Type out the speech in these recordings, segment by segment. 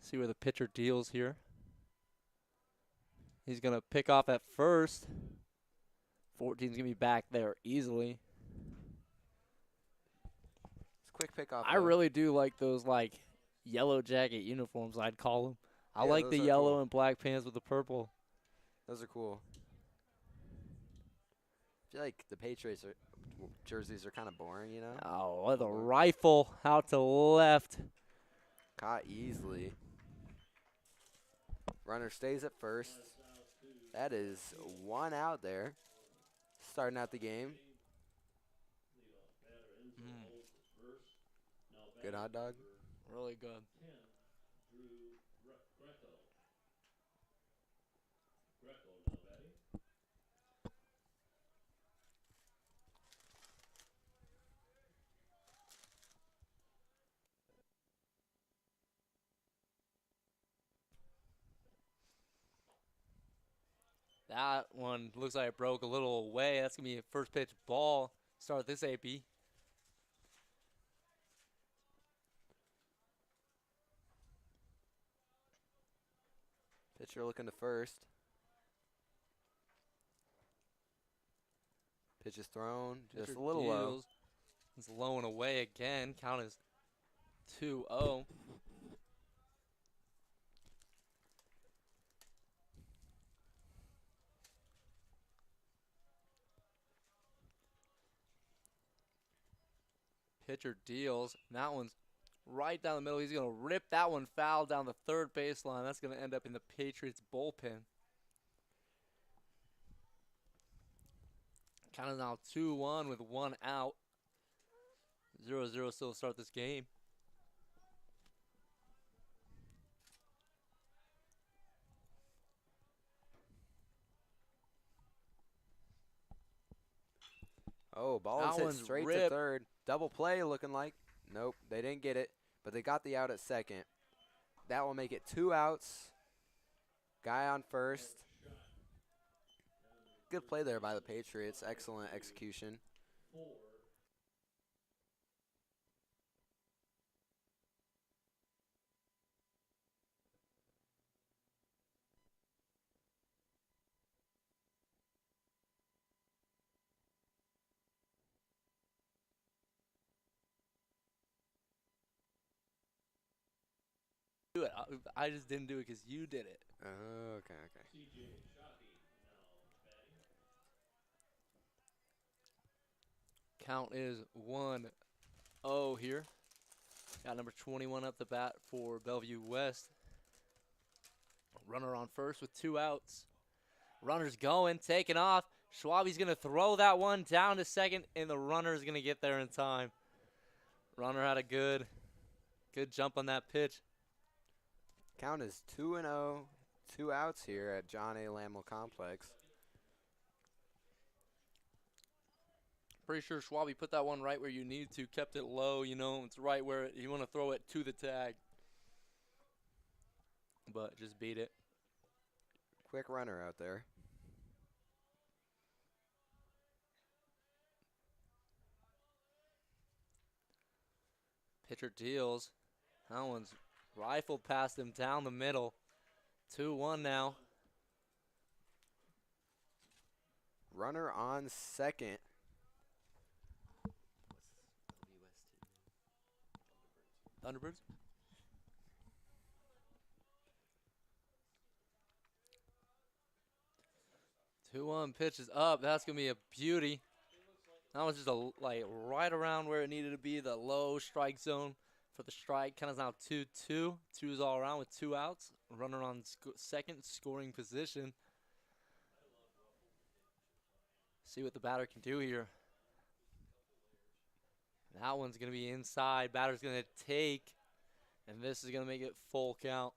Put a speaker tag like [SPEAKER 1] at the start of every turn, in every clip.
[SPEAKER 1] See where the pitcher deals here. He's going to pick off at first. 14's going to be back there easily.
[SPEAKER 2] It's a quick pickoff.
[SPEAKER 1] I really do like those, like, yellow jacket uniforms, I'd call them. I like the yellow
[SPEAKER 2] cool.
[SPEAKER 1] and black pants with the purple.
[SPEAKER 2] Those are cool. I feel like the Patriots jerseys are kind of boring, you know?
[SPEAKER 1] Oh, the rifle out to left.
[SPEAKER 2] Caught easily. Runner stays at first. That is one out there. Starting out the game. Good hot dog.
[SPEAKER 1] Really good. That one looks like it broke a little away. That's going to be a first pitch ball. Start this AP.
[SPEAKER 2] Pitcher looking to first. Pitch is thrown. Just a little low.
[SPEAKER 1] It's low and away again. Count is 2-0. Pitcher deals. That one's right down the middle. He's going to rip that one foul down the third baseline. That's going to end up in the Patriots bullpen. Count is now 2-1 with one out. 0-0 still to start this game.
[SPEAKER 2] Oh, ball is hit straight to third. Double play looking like. Nope, they didn't get it, but they got the out at second. That will make it 2 outs. Guy on first. Good play there by the Patriots. Excellent execution.
[SPEAKER 1] Do it. I just didn't do it because you did it.
[SPEAKER 2] Oh, okay.
[SPEAKER 1] Count is 1-0 here. Got number 21 up the bat for Bellevue West. Runner on first with 2 outs. Runner's going, taking off. Schwabe's going to throw that one down to second, and the runner's going to get there in time. Runner had a good jump on that pitch.
[SPEAKER 2] Count is 2-0. 2 outs here at John A. Lamel Complex.
[SPEAKER 1] Pretty sure Schwabe put that one right where you need to. Kept it low, you know. It's right where you want to throw it to the tag. But just beat it.
[SPEAKER 2] Quick runner out there.
[SPEAKER 1] Pitcher deals. That one's rifled past him down the middle. 2-1 now.
[SPEAKER 2] Runner on second.
[SPEAKER 1] Thunderbirds. Two-one pitch is up. That's gonna be a beauty. That was just like right around where it needed to be, the low strike zone for the strike. Count is now 2-2. Two's all around with 2 outs. Runner on second scoring position. See what the batter can do here. That one's going to be inside. Batter's going to take, and this is going to make it full count.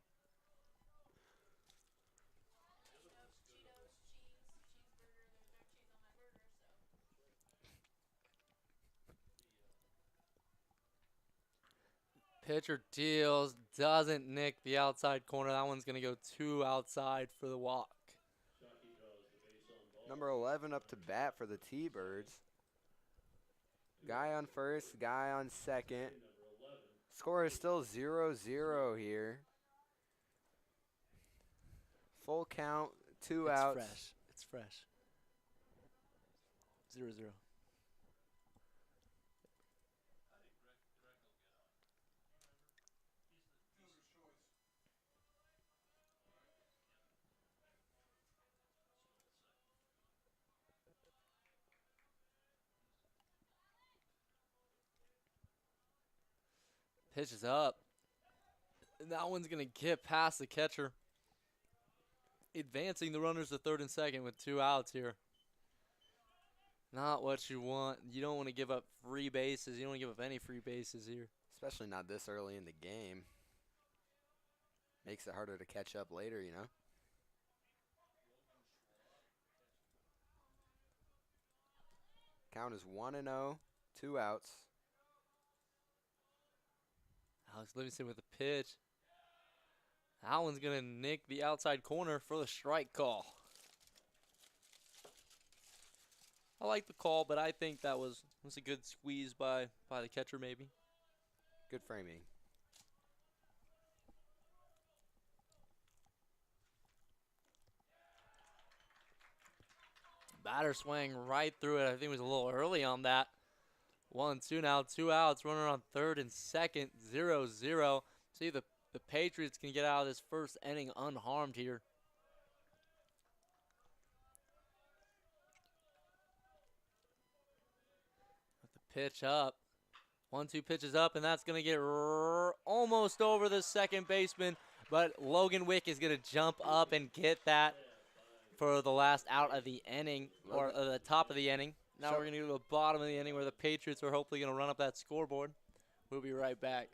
[SPEAKER 1] Pitcher deals, doesn't nick the outside corner. That one's going to go 2 outside for the walk.
[SPEAKER 2] Number 11 up to bat for the T-Birds. Guy on first, guy on second. Score is still 0-0 here. Full count, two
[SPEAKER 1] It's
[SPEAKER 2] outs.
[SPEAKER 1] fresh. It's fresh. 0-0. Pitch is up. And that one's going to get past the catcher. Advancing the runners to third and second with 2 outs here. Not what you want. You don't want to give up free bases. You don't want to give up any free bases here.
[SPEAKER 2] Especially not this early in the game. Makes it harder to catch up later, you know. Count is 1-0, 2 outs.
[SPEAKER 1] Alex Livingston with the pitch. That one's going to nick the outside corner for the strike call. I like the call, but I think that was a good squeeze by the catcher maybe.
[SPEAKER 2] Good framing.
[SPEAKER 1] Batter swang right through it. I think it was a little early on that. 1-2 now, 2 outs. Runner on third and second, 0-0. See, the Patriots can get out of this first inning unharmed here. With the pitch up. 1-2 pitches up, and that's going to get almost over the second baseman. But Logan Wick is going to jump up and get that for the last out of the inning, or the top of the inning. Now we're going to go to the bottom of the inning where the Patriots are hopefully going to run up that scoreboard. We'll be right back.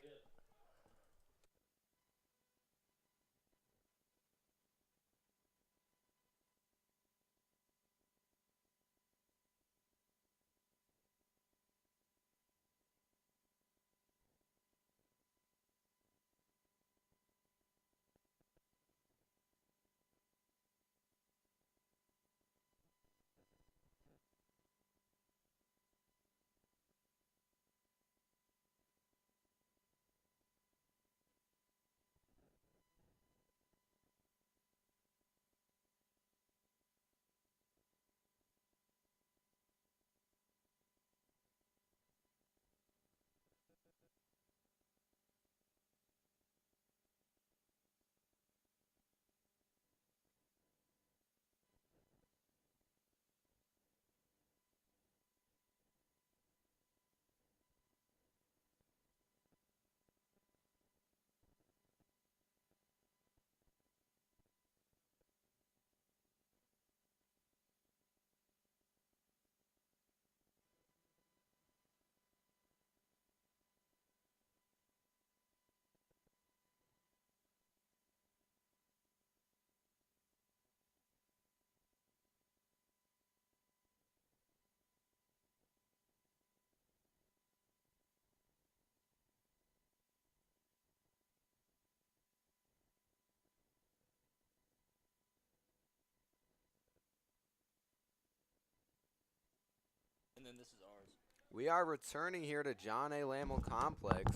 [SPEAKER 1] And then this is ours.
[SPEAKER 2] We are returning here to John A. Lamel Complex.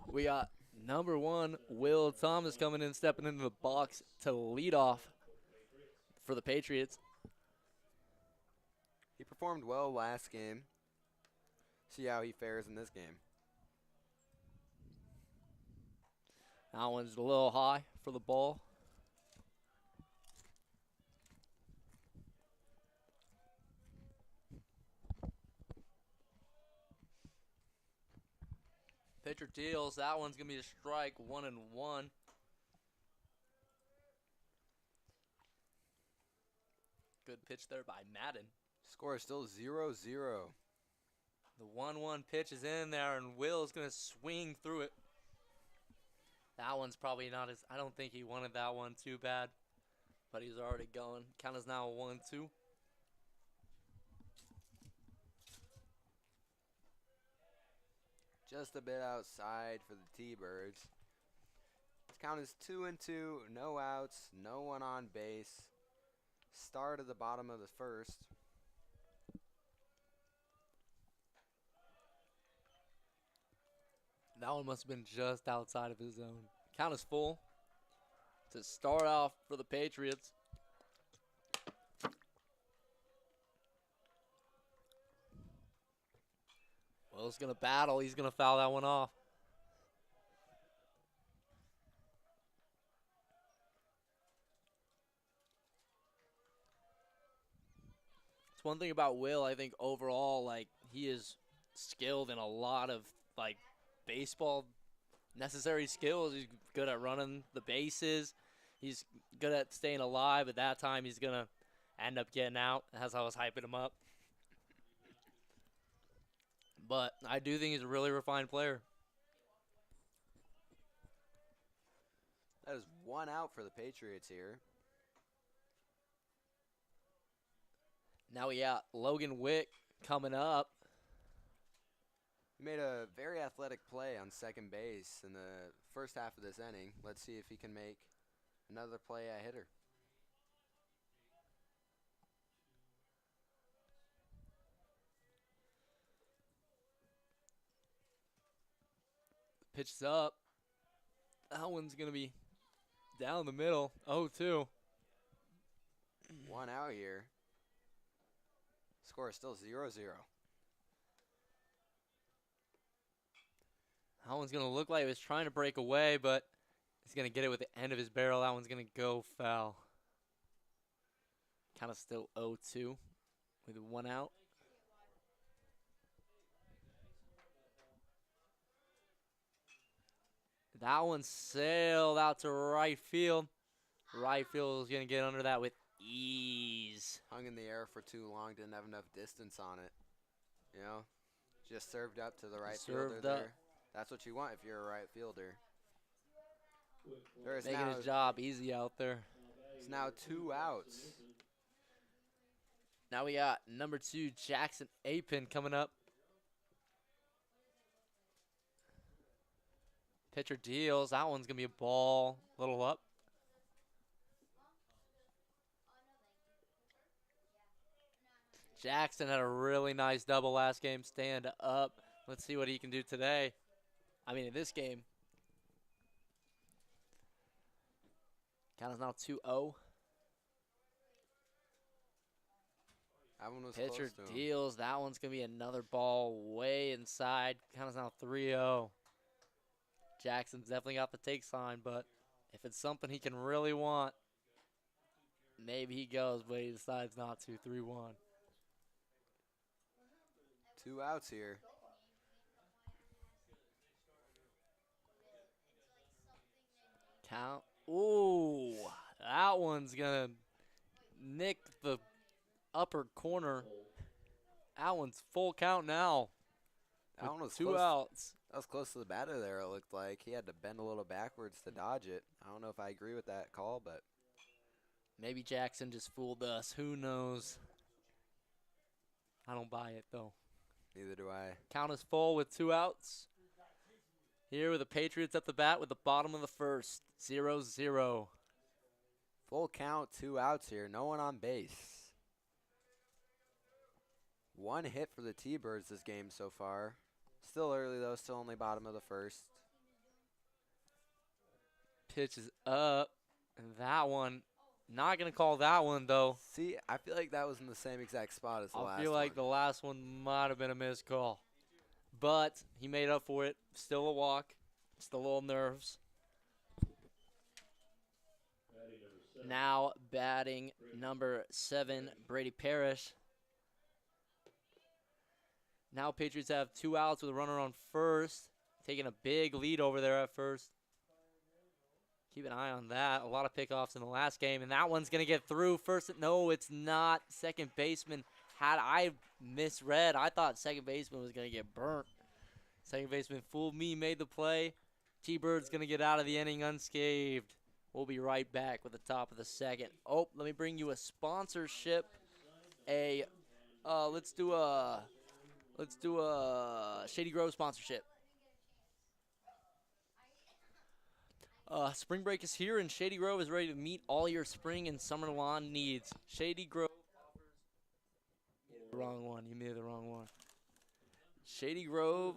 [SPEAKER 1] We got number 1, Will Thomas, coming in, stepping into the box to lead off for the Patriots.
[SPEAKER 2] He performed well last game. See how he fares in this game.
[SPEAKER 1] That one's a little high for the ball. Pitcher deals. That one's going to be a strike, 1-1. Good pitch there by Madden.
[SPEAKER 2] Score is still 0-0.
[SPEAKER 1] The 1-1 pitch is in there, and Will's going to swing through it. That one's probably not as, I don't think he wanted that one too bad, but he's already going. Count is now 1-2.
[SPEAKER 2] Just a bit outside for the T-Birds. This count is 2-2, no outs, no one on base. Start at the bottom of the first.
[SPEAKER 1] That one must have been just outside of his zone. Count is full. to start off for the Patriots. Will's going to battle. He's going to foul that one off. It's one thing about Will, I think overall, like, he is skilled in a lot of, like, baseball necessary skills. He's good at running the bases. He's good at staying alive. At that time, he's going to end up getting out, as I was hyping him up. But I do think he's a really refined player.
[SPEAKER 2] That is 1 out for the Patriots here.
[SPEAKER 1] Now we got Logan Wick coming up.
[SPEAKER 2] He made a very athletic play on second base in the first half of this inning. Let's see if he can make another play at hitter.
[SPEAKER 1] Pitches up. That one's going to be down the middle. 0-2.
[SPEAKER 2] 1 out here. Score is still 0-0.
[SPEAKER 1] That one's going to look like it was trying to break away, but he's going to get it with the end of his barrel. That one's going to go foul. Kind of still 0-2 with 1 out. That one sailed out to right field. Right field is going to get under that with ease.
[SPEAKER 2] Hung in the air for too long, didn't have enough distance on it. You know, just served up to the right fielder there. That's what you want if you're a right fielder.
[SPEAKER 1] Making his job easy out there.
[SPEAKER 2] It's now 2 outs.
[SPEAKER 1] Now we got number 2, Jackson Apin coming up. Pitcher deals. That one's going to be a ball, little up. Jackson had a really nice double last game. Stand up. Let's see what he can do today. I mean, in this game. Count is now 2-0.
[SPEAKER 2] That one was
[SPEAKER 1] Pitcher
[SPEAKER 2] close to
[SPEAKER 1] deals. That one's going to be another ball way inside. Count is now 3-0. Jackson's definitely got the take sign, but if it's something he can really want, maybe he goes, but he decides not to. 3-1.
[SPEAKER 2] 2 outs here.
[SPEAKER 1] Count. Ooh, that one's going to nick the upper corner. That one's full count now.
[SPEAKER 2] That one was
[SPEAKER 1] 2
[SPEAKER 2] close.
[SPEAKER 1] outs.
[SPEAKER 2] That was close to the batter there, it looked like. He had to bend a little backwards to dodge it. I don't know if I agree with that call, but
[SPEAKER 1] maybe Jackson just fooled us. Who knows? I don't buy it, though.
[SPEAKER 2] neither do I.
[SPEAKER 1] Count is full with 2 outs. Here with the Patriots at the bat with the bottom of the first. 0-0.
[SPEAKER 2] Full count, 2 outs here. No one on base. 1 hit for the T-Birds this game so far. Still early, though. Still only bottom of the first.
[SPEAKER 1] Pitch is up. And that one, not going to call that one, though.
[SPEAKER 2] See, I feel like that was in the same exact spot as the last one.
[SPEAKER 1] I feel like the last one might have been a missed call. But he made up for it. Still a walk. Still a little nerves. Now batting number 7, Brady Parrish. Now Patriots have 2 outs with a runner on first. Taking a big lead over there at first. Keep an eye on that. A lot of pickoffs in the last game. And that one's going to get through. First, no, it's not. Second baseman. Had I misread, I thought second baseman was going to get burnt. Second baseman fooled me, made the play. T-Bird's going to get out of the inning unscathed. We'll be right back with the top of the second. Oh, let me bring you a sponsorship. Let's do a Shady Grove sponsorship. Spring break is here, and Shady Grove is ready to meet all your spring and summer lawn needs. Shady Grove offers the wrong one. You made the wrong one. Shady Grove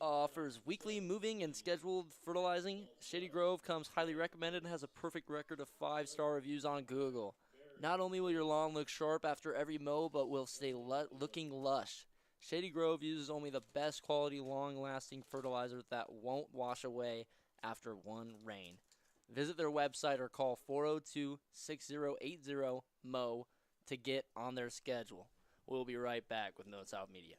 [SPEAKER 1] offers weekly moving and scheduled fertilizing. Shady Grove comes highly recommended and has a perfect record of 5-star reviews on Google. Not only will your lawn look sharp after every mow, but will stay looking lush. Shady Grove uses only the best quality, long-lasting fertilizer that won't wash away after one rain. Visit their website or call 402-6080-MOW to get on their schedule. We'll be right back with Millard South Media.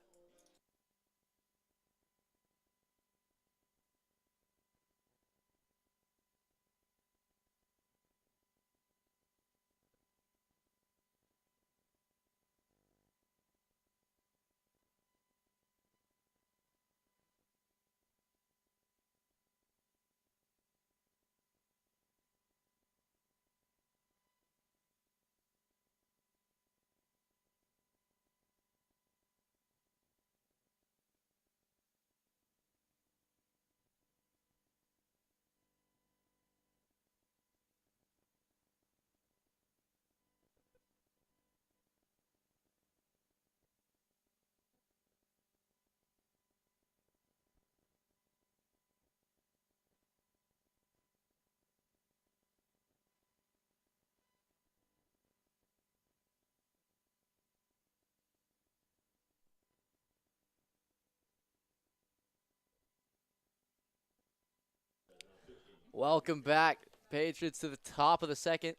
[SPEAKER 1] Welcome back, Patriots, to the top of the second.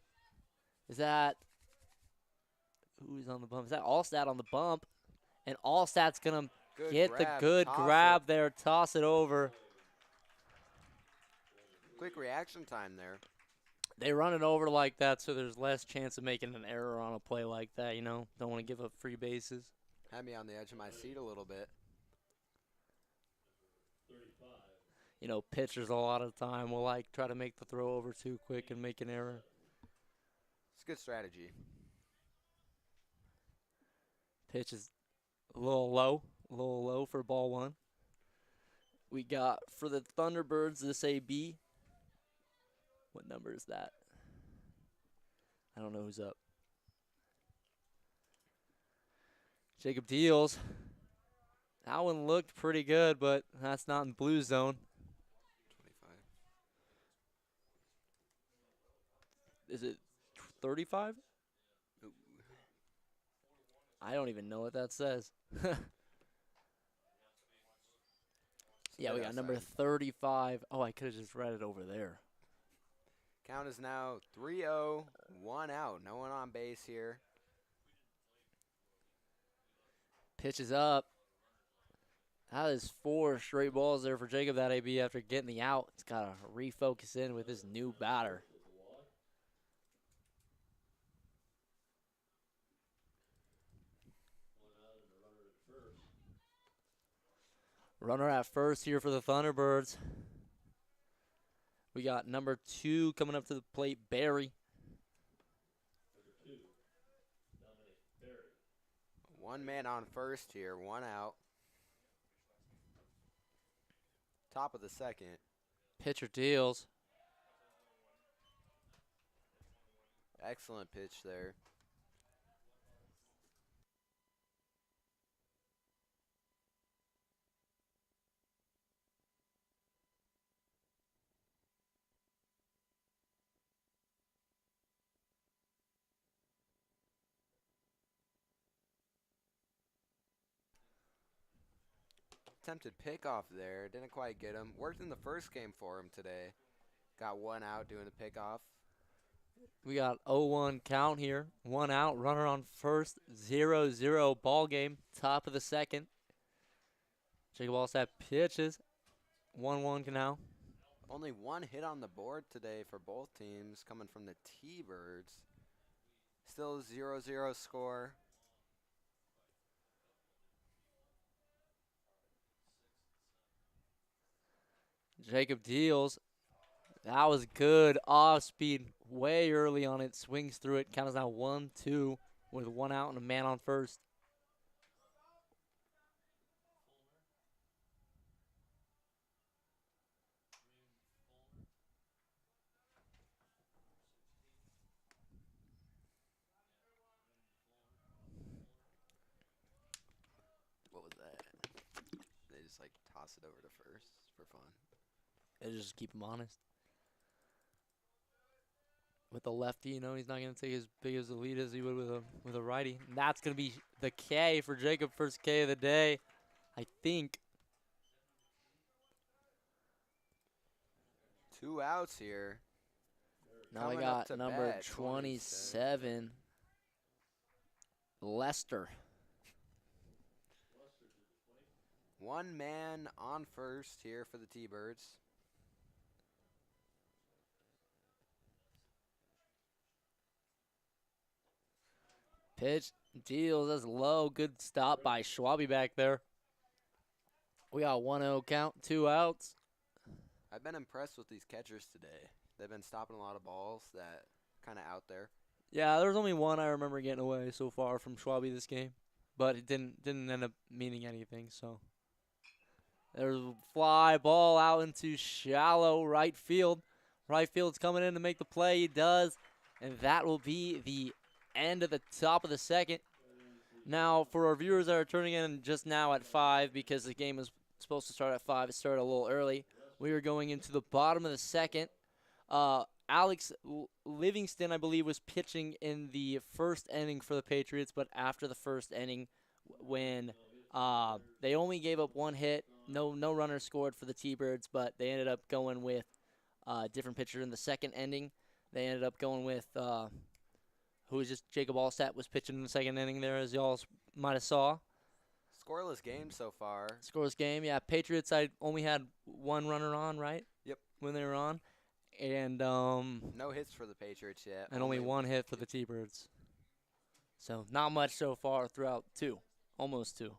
[SPEAKER 1] Is that who's on the bump? Is that Allstat on the bump? And Allstat's going to get the good grab there, toss it over.
[SPEAKER 2] Quick reaction time there.
[SPEAKER 1] They run it over like that, so there's less chance of making an error on a play like that, you know? Don't want to give up free bases.
[SPEAKER 2] Had me on the edge of my seat a little bit.
[SPEAKER 1] You know, pitchers a lot of the time will like try to make the throw over too quick and make an error.
[SPEAKER 2] It's good strategy.
[SPEAKER 1] Pitch is a little low for ball one. We got for the Thunderbirds this AB. What number is that? I don't know who's up. Jacob Deals. That one looked pretty good, but that's not in blue zone. 25. Is it 35? I don't even know what that says. Yeah, we got number 35. Oh, I could have just read it over there.
[SPEAKER 2] Count is now 3-0, 1 out. No one on base here.
[SPEAKER 1] Pitch is up. That is 4 straight balls there for Jacob, that AB, after getting the out. He's got to refocus in with his new batter. Runner at first here for the Thunderbirds. We got number 2 coming up to the plate, Barry.
[SPEAKER 2] One man on first here, 1 out. Top of the second.
[SPEAKER 1] Pitcher deals.
[SPEAKER 2] Excellent pitch there. Attempted pickoff there. Didn't quite get him. Worked in the first game for him today. Got 1 out doing the pickoff.
[SPEAKER 1] We got 0-1 count here. 1 out. Runner on first. 0-0 ball game. Top of the second. Jacob Allstat pitches. 1-1 now.
[SPEAKER 2] Only 1 hit on the board today for both teams coming from the T-Birds. Still 0-0 score.
[SPEAKER 1] Jacob deals. That was good off speed way early on it. Swings through it. Count is now 1-2 with 1 out and a man on first.
[SPEAKER 2] What was that? They just like toss it over to first for fun.
[SPEAKER 1] And just keep him honest. With the lefty, you know, he's not going to take as big as a lead as he would with a righty. And that's going to be the K for Jacob, first K of the day, I think.
[SPEAKER 2] 2 outs here.
[SPEAKER 1] Now I got number 27, Lester.
[SPEAKER 2] 1 man on first here for the T-Birds.
[SPEAKER 1] Pitch deals as low. Good stop by Schwabe back there. We got 1-0 count, 2 outs.
[SPEAKER 2] I've been impressed with these catchers today. They've been stopping a lot of balls that kind of out there.
[SPEAKER 1] Yeah, there's only one I remember getting away so far from Schwabe this game, but it didn't end up meaning anything. So there's a fly ball out into shallow right field. Right field's coming in to make the play. He does, and that will be the end of the top of the second. Now, for our viewers that are turning in just now at 5, because the game was supposed to start at 5, it started a little early. We are going into the bottom of the second. Alex Livingston, I believe, was pitching in the first inning for the Patriots, but after the first inning, when they only gave up 1 hit, no runners scored for the T-Birds, but they ended up going with a different pitcher in the second inning. They ended up going with who was just Jacob Allstat was pitching in the second inning there, as y'all might have saw.
[SPEAKER 2] Scoreless game so far.
[SPEAKER 1] Scoreless game, yeah. Patriots, I only had 1 runner on, right?
[SPEAKER 2] Yep.
[SPEAKER 1] When they were on. And
[SPEAKER 2] no hits for the Patriots yet.
[SPEAKER 1] And only 1 hit for the T-Birds. So not much so far throughout 2. Almost 2.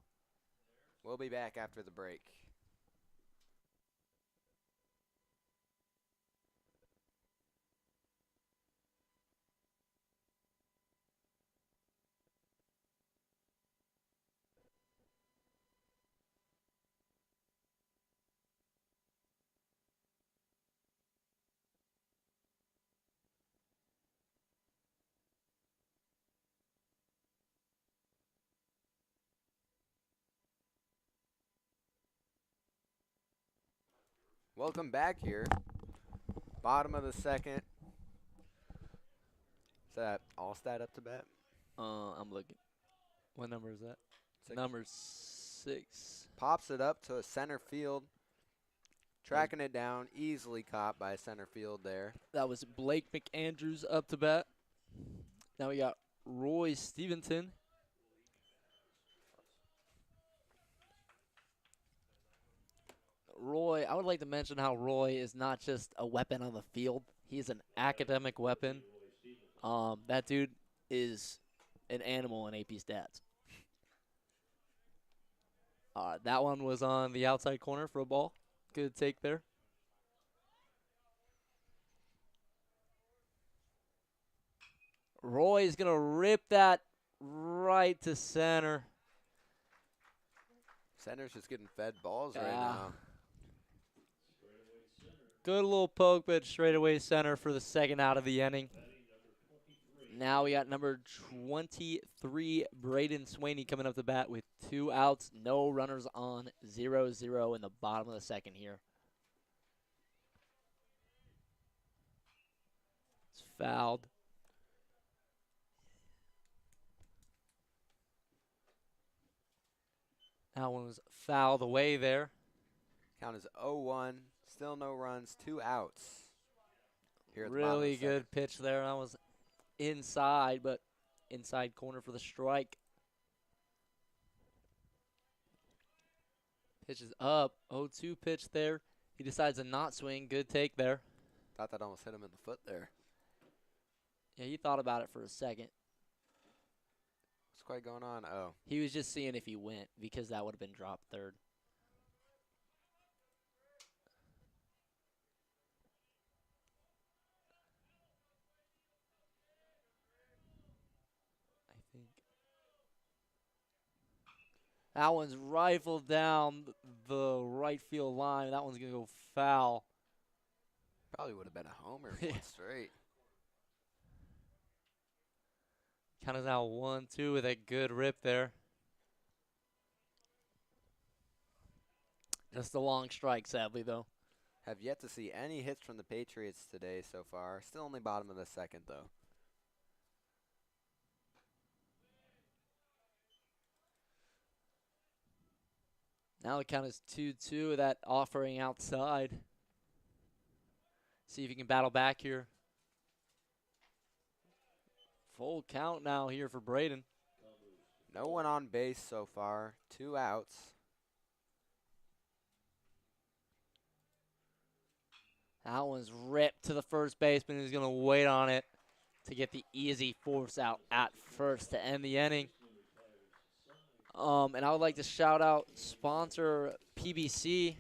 [SPEAKER 2] We'll be back after the break. Welcome back here. Bottom of the second. Is that Allstat up to bat?
[SPEAKER 1] I'm looking. What number is that?
[SPEAKER 2] 6.
[SPEAKER 1] Number 6.
[SPEAKER 2] Pops it up to a center field. Tracking it down. Easily caught by center field there.
[SPEAKER 1] That was Blake McAndrews up to bat. Now we got Roy Stevenson. Roy, I would like to mention how Roy is not just a weapon on the field. He's an academic weapon. That dude is an animal in AP stats. That one was on the outside corner for a ball. Good take there. Roy is going to rip that right to center.
[SPEAKER 2] Center's just getting fed balls right now.
[SPEAKER 1] Good little poke, but straightaway center for the second out of the inning. Now we got number 23, Braden Swaney, coming up to bat with 2 outs, no runners on, 0-0 in the bottom of the second here. It's fouled. That one was fouled away there.
[SPEAKER 2] Count is 0-1. Still no runs, 2 outs. Here at the
[SPEAKER 1] really good pitch there. That was inside, but inside corner for the strike. Pitch is up. 0-2 pitch there. He decides to not swing. Good take there.
[SPEAKER 2] Thought that almost hit him in the foot there.
[SPEAKER 1] Yeah, he thought about it for a second.
[SPEAKER 2] What's quite going on? Oh.
[SPEAKER 1] He was just seeing if he went, because that would have been dropped third. That one's rifled down the right field line. That one's going to go foul.
[SPEAKER 2] Probably would have been a homer if it went straight.
[SPEAKER 1] Count is now 1-2 with a good rip there. Just a long strike, sadly, though.
[SPEAKER 2] Have yet to see any hits from the Patriots today so far. Still only bottom of the second, though.
[SPEAKER 1] Now the count is 2-2. That offering outside. See if you can battle back here. Full count now here for Braden.
[SPEAKER 2] No one on base so far. 2 outs.
[SPEAKER 1] That one's ripped to the first baseman. He's going to wait on it to get the easy force out at first to end the inning. And I would like to shout out sponsor PBC.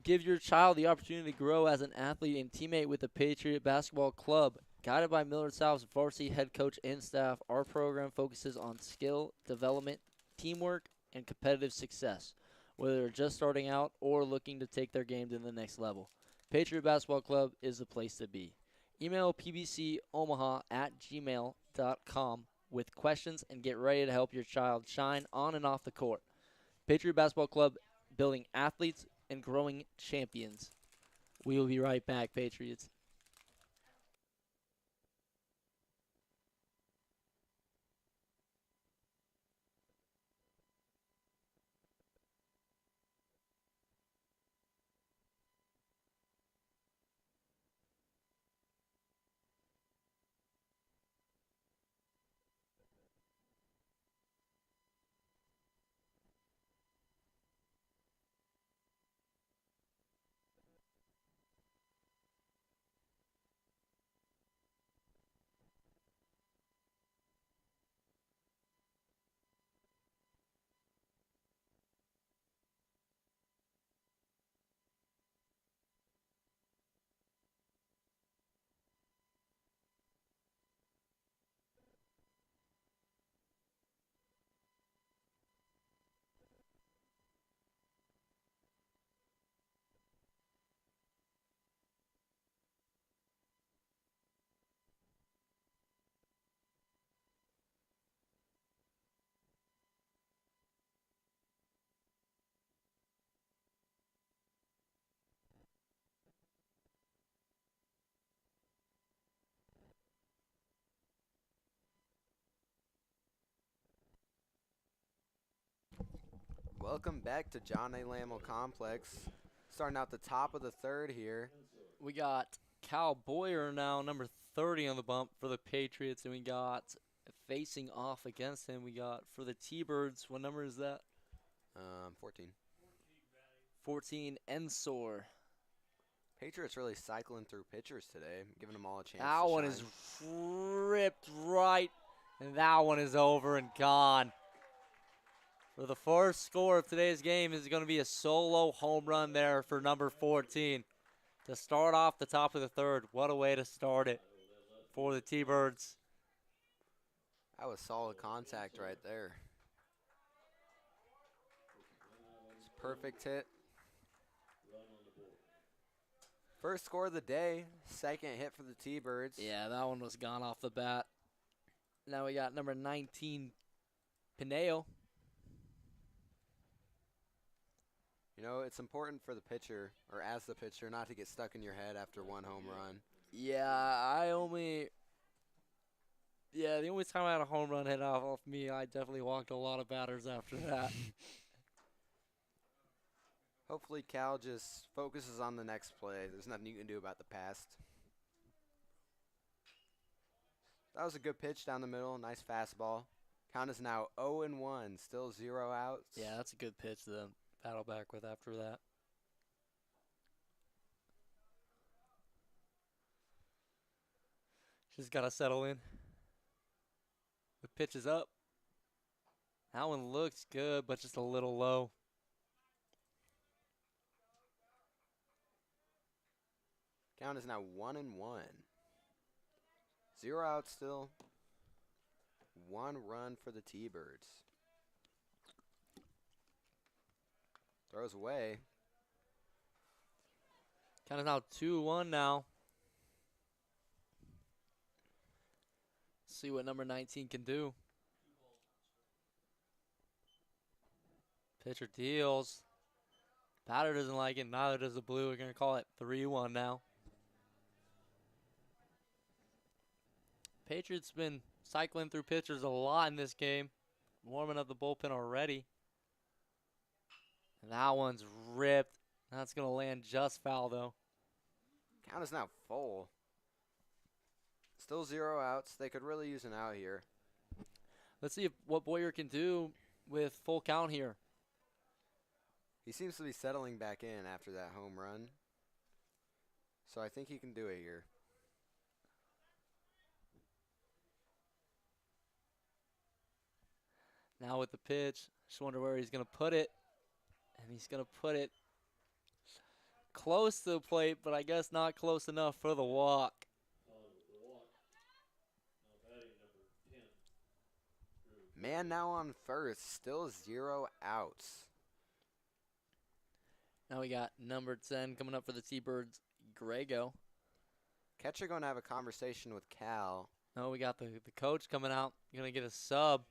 [SPEAKER 1] Give your child the opportunity to grow as an athlete and teammate with the Patriot Basketball Club. Guided by Millard South's varsity head coach and staff, our program focuses on skill development, teamwork, and competitive success, whether they're just starting out or looking to take their game to the next level. Patriot Basketball Club is the place to be. Email pbcomaha@gmail.com with questions and get ready to help your child shine on and off the court. Patriot Basketball Club, building athletes and growing champions. We will be right back, Patriots.
[SPEAKER 2] Welcome back to John A. Lamel Complex. Starting out the top of the third here.
[SPEAKER 1] We got Cal Boyer now, number 30 on the bump for the Patriots, and we got facing off against him. We got for the T-Birds. What number is that?
[SPEAKER 2] 14.
[SPEAKER 1] 14, Ensor.
[SPEAKER 2] Patriots really cycling through pitchers today, giving them all a chance.
[SPEAKER 1] That
[SPEAKER 2] to
[SPEAKER 1] one
[SPEAKER 2] shine.
[SPEAKER 1] is ripped right, and that one is over and gone. For the first score of today's game is going to be a solo home run there for number 14 to start off the top of the third. What a way to start it for the T-Birds.
[SPEAKER 2] That was solid contact right there. It's a perfect hit. First score of the day, second hit for the T-Birds.
[SPEAKER 1] Yeah, that one was gone off the bat. Now we got number 19, Pineo.
[SPEAKER 2] You know, it's important for the pitcher, or as the pitcher, not to get stuck in your head after one home run.
[SPEAKER 1] Yeah, the only time I had a home run hit off me, I definitely walked a lot of batters after that.
[SPEAKER 2] Hopefully Cal just focuses on the next play. There's nothing you can do about the past. That was a good pitch down the middle. Nice fastball. Count is now 0-1. Still 0 outs.
[SPEAKER 1] Yeah, that's a good pitch to battle back with after that. Just got to settle in. The pitch is up. That one looks good, but just a little low.
[SPEAKER 2] Count is now 1-1. 0 outs still. 1 run for the T-Birds. Throws away.
[SPEAKER 1] Count is now 2-1 now. See what number 19 can do. Pitcher deals. Batter doesn't like it, neither does the blue. We're going to call it 3-1 now. Patriots been cycling through pitchers a lot in this game. Warming up the bullpen already. And that one's ripped. That's going to land just foul, though.
[SPEAKER 2] Count is now full. Still 0 outs. They could really use an out here.
[SPEAKER 1] Let's see what Boyer can do with full count here.
[SPEAKER 2] He seems to be settling back in after that home run. So I think he can do it here.
[SPEAKER 1] Now with the pitch, just wonder where he's going to put it. And he's going to put it close to the plate, but I guess not close enough for the walk.
[SPEAKER 2] Man now on first, still 0 outs.
[SPEAKER 1] Now we got number 10 coming up for the T-Birds, Grego.
[SPEAKER 2] Catcher going to have a conversation with Cal.
[SPEAKER 1] No, we got the coach coming out. Going to get a sub.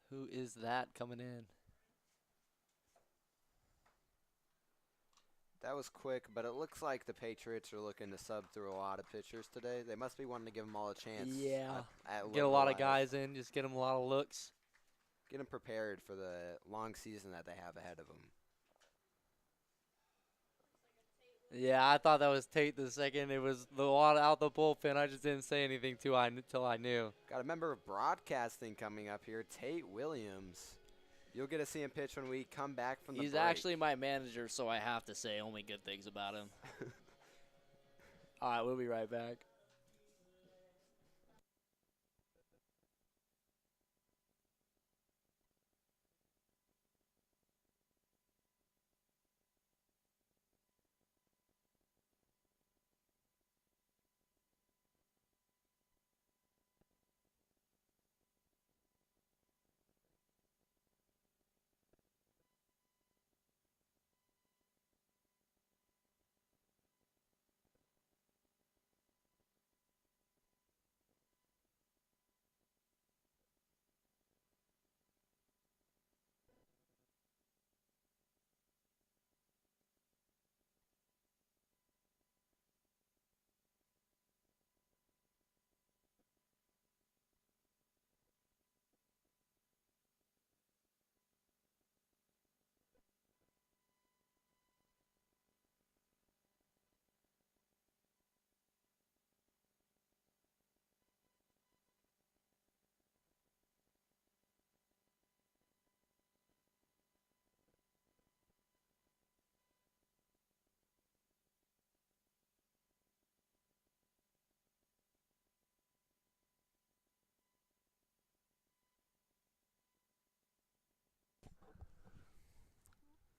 [SPEAKER 1] Who is that coming in?
[SPEAKER 2] That was quick, but it looks like the Patriots are looking to sub through a lot of pitchers today. They must be wanting to give them all a chance.
[SPEAKER 1] Yeah.
[SPEAKER 2] Get
[SPEAKER 1] a lot of guys in, just get them a lot of looks.
[SPEAKER 2] Get them prepared for the long season that they have ahead of them.
[SPEAKER 1] Yeah, I thought that was Tate the second. It was the water out the bullpen. I just didn't say anything until I knew.
[SPEAKER 2] Got a member of broadcasting coming up here, Tate Williams. You'll get to see him pitch when we come back from the break.
[SPEAKER 1] He's actually my manager, so I have to say only good things about him. All right, we'll be right back.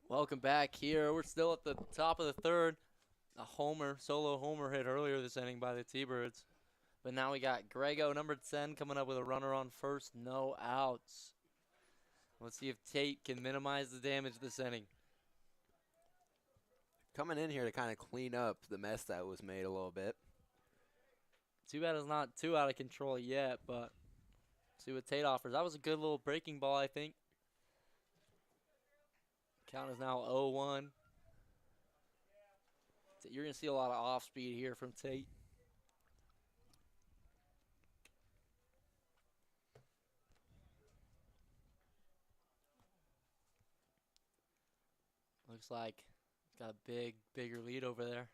[SPEAKER 1] Welcome back here. We're still at the top of the third. A solo homer hit earlier this inning by the T-Birds. But now we got Grego, number 10, coming up with a runner on first, no outs. Let's see if Tate can minimize the damage this inning.
[SPEAKER 2] Coming in here to kind of clean up the mess that was made a little bit.
[SPEAKER 1] Too bad it's not too out of control yet, but see what Tate offers. That was a good little breaking ball, I think. Count is now 0-1. You're going to see a lot of off-speed here from Tate. Looks like it's got a bigger lead over there.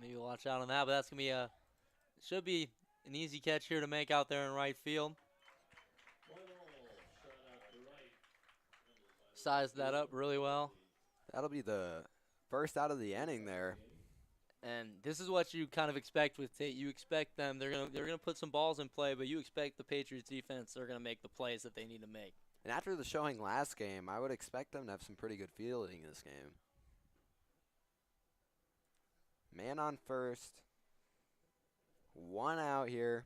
[SPEAKER 1] Maybe watch out on that, but that's going to be should be an easy catch here to make out there in right field. Sized that up really well.
[SPEAKER 2] That'll be the first out of the inning there.
[SPEAKER 1] And this is what you kind of expect with Tate. You expect them, they're gonna put some balls in play, but you expect the Patriots defense, they're gonna make the plays that they need to make.
[SPEAKER 2] And after the showing last game, I would expect them to have some pretty good fielding in this game. Man on first. 1 out here.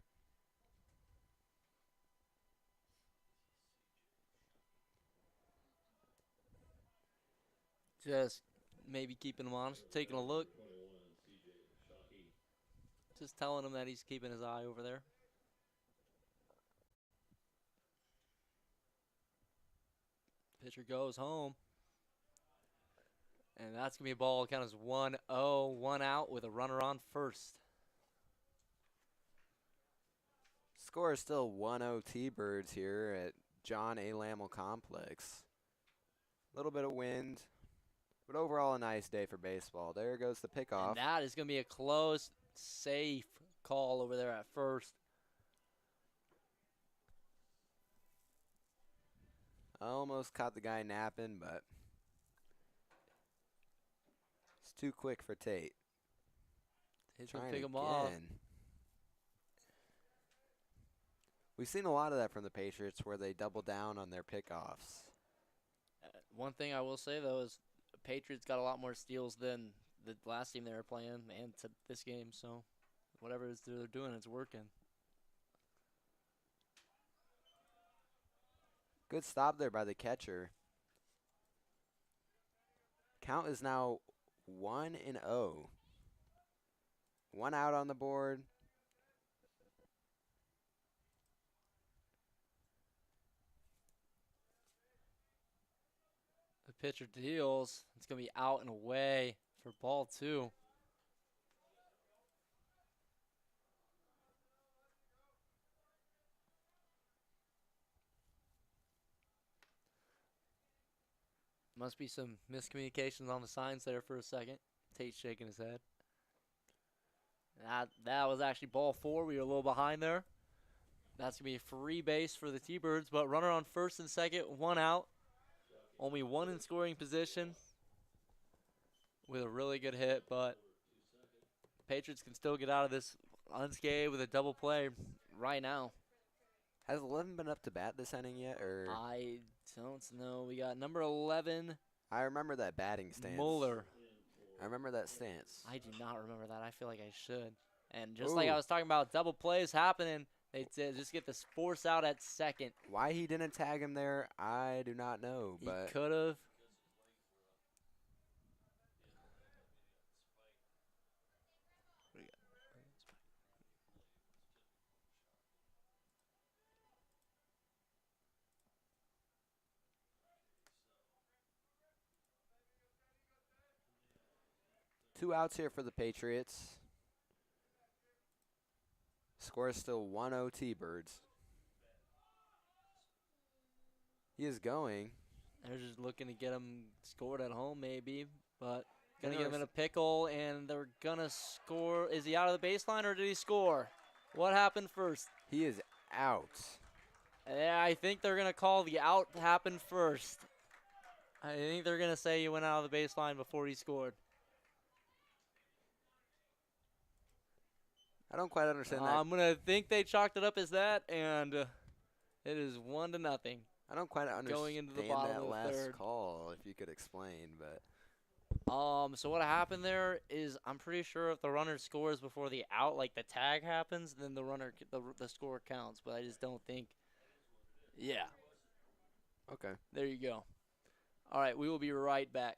[SPEAKER 1] Just maybe keeping him honest, taking a look. Just telling him that he's keeping his eye over there. Pitcher goes home. And that's going to be a ball count as 1-0, 1 out with a runner on first.
[SPEAKER 2] Score is still 1-0 T-Birds here at John A. Lammel Complex. A little bit of wind, but overall a nice day for baseball. There goes the pickoff.
[SPEAKER 1] And that is going to be a close, safe call over there at first.
[SPEAKER 2] I almost caught the guy napping, but it's too quick for Tate.
[SPEAKER 1] He's going to pick him off.
[SPEAKER 2] We've seen a lot of that from the Patriots where they double down on their pickoffs.
[SPEAKER 1] One thing I will say, though, is the Patriots got a lot more steals than the last team they were playing and to this game. So whatever it is they're doing, it's working.
[SPEAKER 2] Good stop there by the catcher. Count is now 1-0. 1 out on the board.
[SPEAKER 1] The pitcher deals. It's going to be out and away for ball 2. Must be some miscommunications on the signs there for a second. Tate's shaking his head. That was actually ball 4. We were a little behind there. That's going to be a free base for the T-Birds, but runner on first and second, 1 out. Only 1 in scoring position with a really good hit, but Patriots can still get out of this unscathed with a double play right now.
[SPEAKER 2] Has 11 been up to bat this inning yet? Or
[SPEAKER 1] I don't know. We got number 11.
[SPEAKER 2] I remember that batting stance.
[SPEAKER 1] Mueller.
[SPEAKER 2] I remember that stance.
[SPEAKER 1] I do not remember that. I feel like I should. And just like I was talking about, double plays happening. They just get this force out at second.
[SPEAKER 2] Why he didn't tag him there, I do not know.
[SPEAKER 1] He
[SPEAKER 2] but
[SPEAKER 1] could have.
[SPEAKER 2] Two outs here for the Patriots. Score is still 1-0 T-Birds. He is going.
[SPEAKER 1] They're just looking to get him scored at home maybe, but going to get him in a pickle, and they're going to score. Is he out of the baseline, or did he score? What happened first?
[SPEAKER 2] He is out.
[SPEAKER 1] Yeah, I think they're going to call the out happen first. I think they're going to say he went out of the baseline before he scored.
[SPEAKER 2] I don't quite understand that.
[SPEAKER 1] I'm going to think they chalked it up as that, and it is 1-0.
[SPEAKER 2] I don't quite understand
[SPEAKER 1] going into the bottom
[SPEAKER 2] that
[SPEAKER 1] of the
[SPEAKER 2] last
[SPEAKER 1] third.
[SPEAKER 2] call, if you could explain. But
[SPEAKER 1] so what happened there is I'm pretty sure if the runner scores before the out, like the tag happens, then the score counts. But I just don't think. Yeah.
[SPEAKER 2] okay.
[SPEAKER 1] There you go. All right, we will be right back.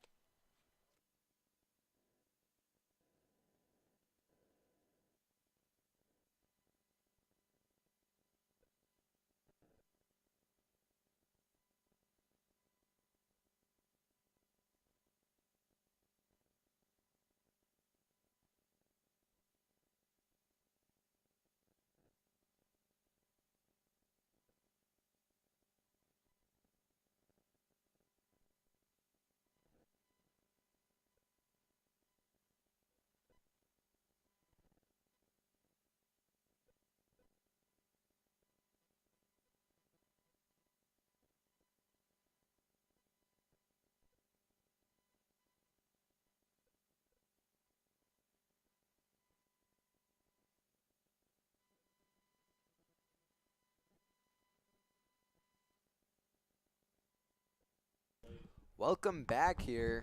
[SPEAKER 2] Welcome back here.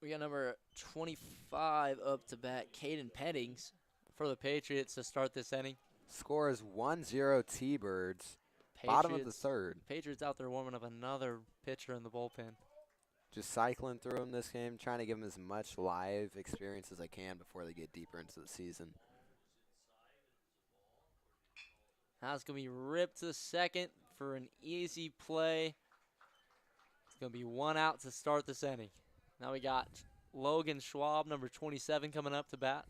[SPEAKER 1] We got number 25 up to bat, Caden Pettings, for the Patriots to start this inning.
[SPEAKER 2] Score is 1-0 T-Birds. Bottom of the third.
[SPEAKER 1] Patriots out there warming up another pitcher in the bullpen.
[SPEAKER 2] Just cycling through them this game, trying to give them as much live experience as I can before they get deeper into the season.
[SPEAKER 1] That's going to be ripped to second for an easy play. It's going to be 1 out to start this inning. Now we got Logan Schwab, number 27, coming up to bat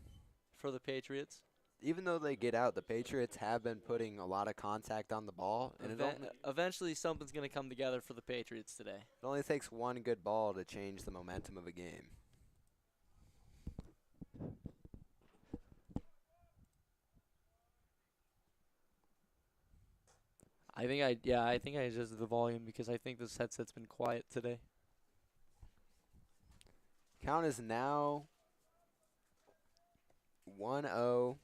[SPEAKER 1] for the Patriots.
[SPEAKER 2] Even though they get out, the Patriots have been putting a lot of contact on the ball. And
[SPEAKER 1] eventually something's going to come together for the Patriots today.
[SPEAKER 2] It only takes one good ball to change the momentum of a game.
[SPEAKER 1] I think I adjusted the volume because I think this headset's been quiet today.
[SPEAKER 2] Count is now 1-0.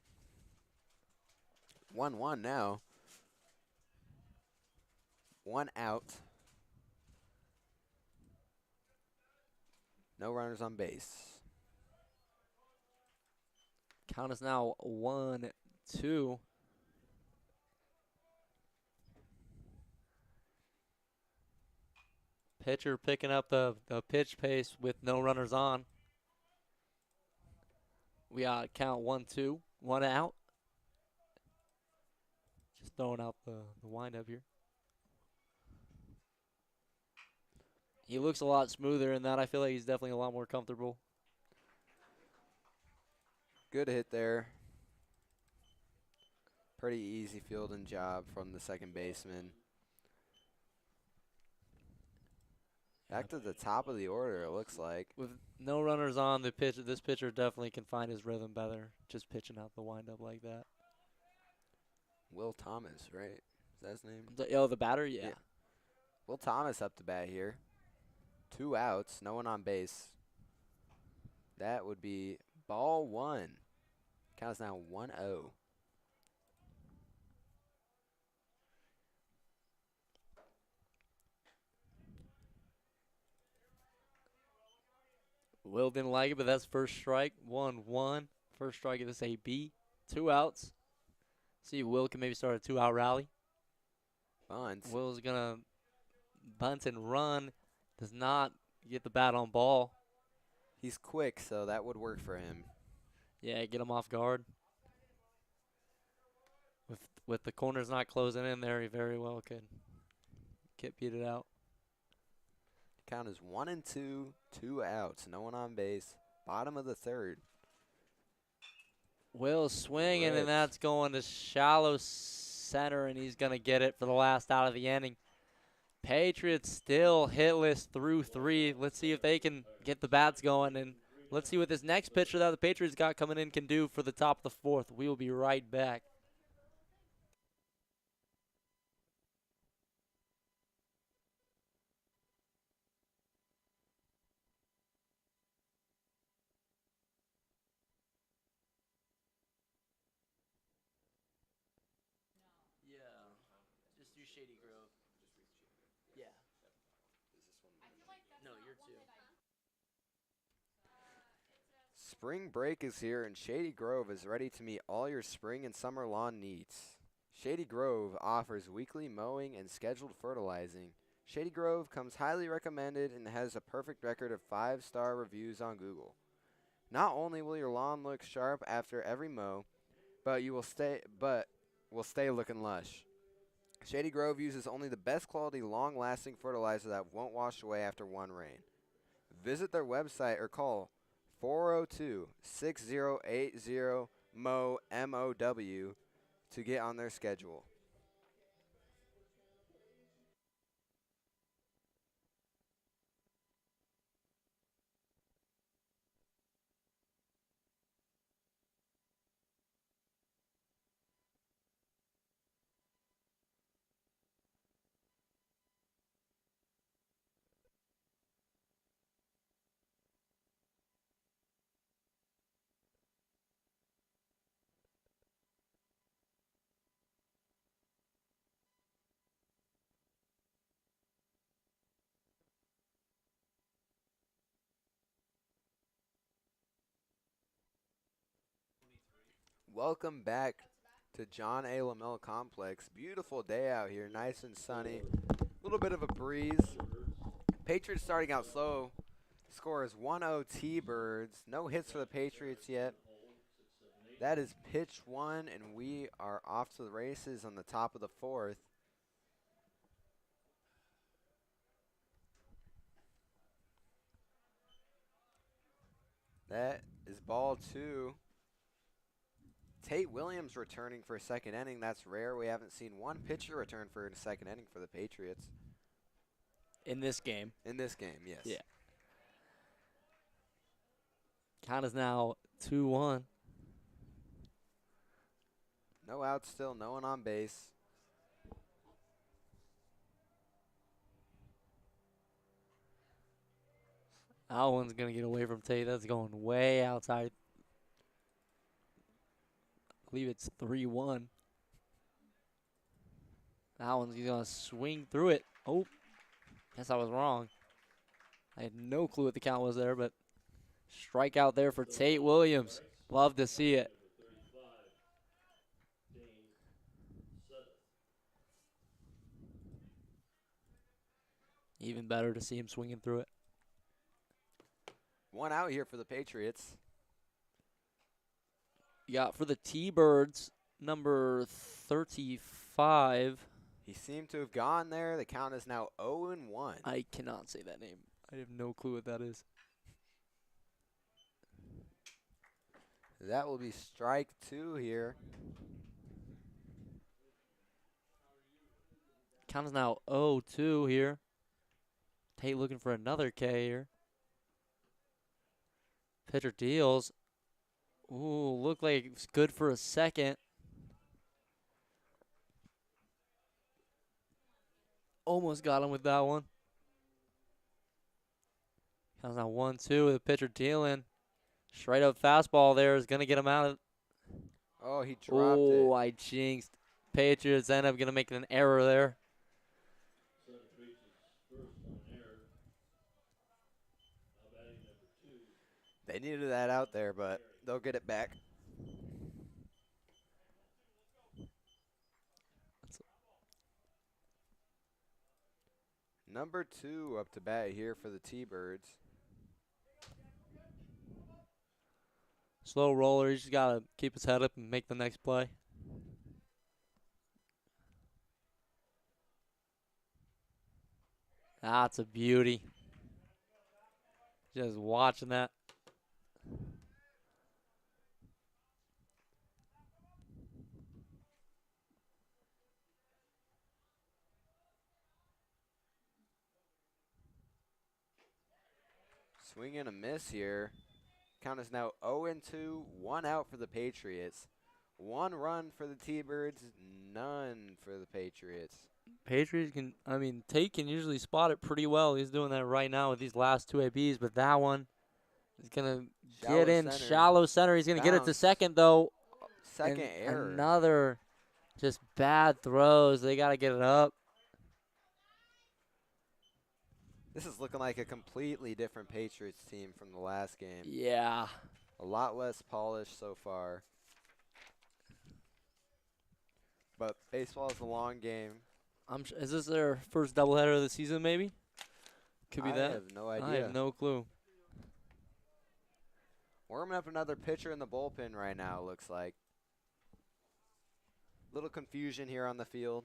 [SPEAKER 2] 1-1 now. 1 out. No runners on base.
[SPEAKER 1] Count is now 1-2. Pitcher picking up the pitch pace with no runners on. We got count 1-2, 1 out. Just throwing out the windup here. He looks a lot smoother in that. I feel like he's definitely a lot more comfortable.
[SPEAKER 2] Good hit there. Pretty easy fielding job from the second baseman. Back to the top of the order, it looks like.
[SPEAKER 1] With no runners on, this pitcher definitely can find his rhythm better, just pitching out the windup like that.
[SPEAKER 2] Will Thomas, right? Is that his name?
[SPEAKER 1] The batter? Yeah.
[SPEAKER 2] Will Thomas up to bat here. 2 outs, no one on base. That would be ball 1. Count is now 1-0.
[SPEAKER 1] Will didn't like it, but that's first strike. 1-1. First strike of this AB. 2 outs. See if Will can maybe start a 2-out rally.
[SPEAKER 2] Bunt.
[SPEAKER 1] Will's going to bunt and run. Does not get the bat on ball.
[SPEAKER 2] He's quick, so that would work for him.
[SPEAKER 1] Yeah, get him off guard. With the corners not closing in there, he very well could get beat out.
[SPEAKER 2] Count is 1-2, 2 outs, no one on base. Bottom of the third.
[SPEAKER 1] Will swinging, and that's going to shallow center, and he's going to get it for the last out of the inning. Patriots still hitless through 3. Let's see if they can get the bats going, and let's see what this next pitcher that the Patriots got coming in can do for the top of the 4th. We will be right back. Just do Shady Grove. Yeah. No, you're 2.
[SPEAKER 2] Spring break is here, and Shady Grove is ready to meet all your spring and summer lawn needs. Shady Grove offers weekly mowing and scheduled fertilizing. Shady Grove comes highly recommended and has a perfect record of 5-star reviews on Google. Not only will your lawn look sharp after every mow, but will stay looking lush. Shady Grove uses only the best quality, long-lasting fertilizer that won't wash away after one rain. Visit their website or call 402-6080-MOW to get on their schedule. Welcome back to John A. Lamell Complex. Beautiful day out here, nice and sunny. A little bit of a breeze. Patriots starting out slow. Score is 1-0 T-Birds. No hits for the Patriots yet. That is pitch one, and we are off to the races on the top of the fourth. That is ball two. Tate Williams returning for a second inning. That's rare. We haven't seen one pitcher return for a second inning for the Patriots.
[SPEAKER 1] In this game.
[SPEAKER 2] In this game, yes.
[SPEAKER 1] Yeah. Count is now 2-1.
[SPEAKER 2] No outs still, no one on base.
[SPEAKER 1] That one's going to get away from Tate. That's going way outside. I believe it's 3-1. That one's going to swing through it. Oh, guess I was wrong. I had no clue what the count was there, but strikeout there for Tate Williams. Love to see it. Even better to see him swinging through it.
[SPEAKER 2] One out here for the Patriots.
[SPEAKER 1] You got for the T-Birds, number 35.
[SPEAKER 2] He seemed to have gone there. The count is now 0-1.
[SPEAKER 1] I cannot say that name. I have no clue what that is.
[SPEAKER 2] That will be strike two here.
[SPEAKER 1] Count is now 0-2 here. Tate looking for another K here. Pitcher deals. Ooh, looked like it was good for a second. Almost got him with that one. Counts now 1-2. The pitcher dealing. Straight up fastball there is going to get him out of.
[SPEAKER 2] Oh, he dropped it.
[SPEAKER 1] Oh, I jinxed. Patriots end up going to make an error there.
[SPEAKER 2] They needed that out there, but they'll get it back. Number 2 up to bat here for the T-Birds.
[SPEAKER 1] Slow roller. He's just got to keep his head up and make the next play. That's a beauty. Just watching that.
[SPEAKER 2] Swing and a miss here. Count is now 0-2, one out for the Patriots. One run for the T-Birds, none for the Patriots.
[SPEAKER 1] Patriots can, Tate can usually spot it pretty well. He's doing that right now with these last two ABs, but that one is going to get in shallow center. He's going to get it to second, though.
[SPEAKER 2] Second error.
[SPEAKER 1] Another just bad throws. They got to get it up.
[SPEAKER 2] This is looking like a completely different Patriots team from the last game.
[SPEAKER 1] Yeah.
[SPEAKER 2] A lot less polished so far. But baseball is a long game.
[SPEAKER 1] Is this their first doubleheader of the season, maybe? Could be that.
[SPEAKER 2] I have no idea.
[SPEAKER 1] I have no clue.
[SPEAKER 2] Warming up another pitcher in the bullpen right now, looks like. Little confusion here on the field.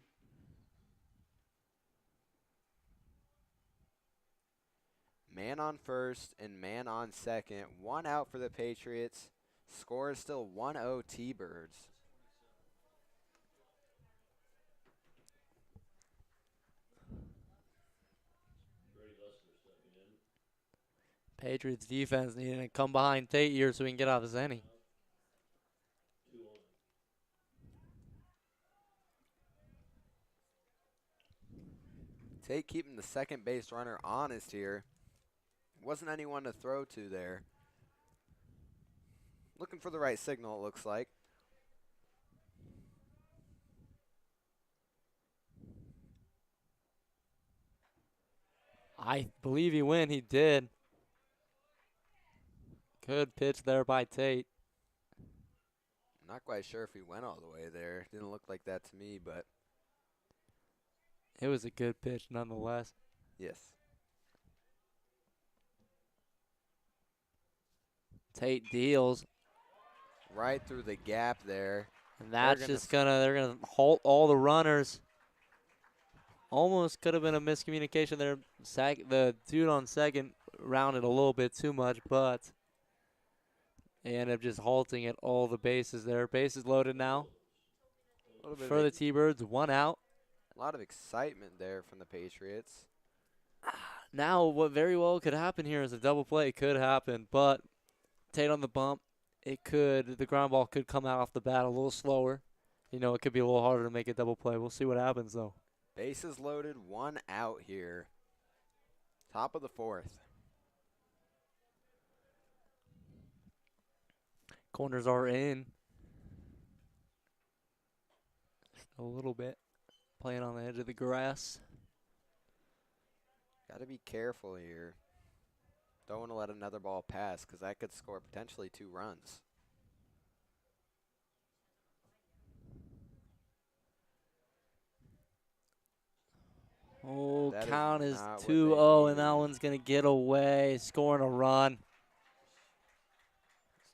[SPEAKER 2] Man on first and man on second. One out for the Patriots. Score is still 1-0 T-Birds.
[SPEAKER 1] Patriots defense needing to come behind Tate here so we can get out of this inning.
[SPEAKER 2] Tate keeping the second base runner honest here. Wasn't anyone to throw to there. Looking for the right signal, it looks like.
[SPEAKER 1] I believe he went. He did. Good pitch there by Tate.
[SPEAKER 2] Not quite sure if he went all the way there. Didn't look like that to me, but.
[SPEAKER 1] It was a good pitch nonetheless.
[SPEAKER 2] Yes.
[SPEAKER 1] Tate deals.
[SPEAKER 2] right through the gap there.
[SPEAKER 1] And that's they're gonna halt all the runners. Almost could have been a miscommunication there. The dude on second rounded a little bit too much, but they end up just halting at all the bases there. Bases loaded now for the T-Birds. 1 out.
[SPEAKER 2] A lot of excitement there from the Patriots.
[SPEAKER 1] Now, what very well could happen here is a double play. It could happen, but Tate on the bump. The ground ball could come out off the bat a little slower. You know, it could be a little harder to make a double play. We'll see what happens, though.
[SPEAKER 2] Bases loaded, 1 out here. Top of the 4th.
[SPEAKER 1] Corners are in. Just a little bit. Playing on the edge of the grass.
[SPEAKER 2] Got to be careful here. Don't want to let another ball pass because that could score potentially 2 runs.
[SPEAKER 1] Oh, count is 2-0, and that one's going to get away, scoring a run.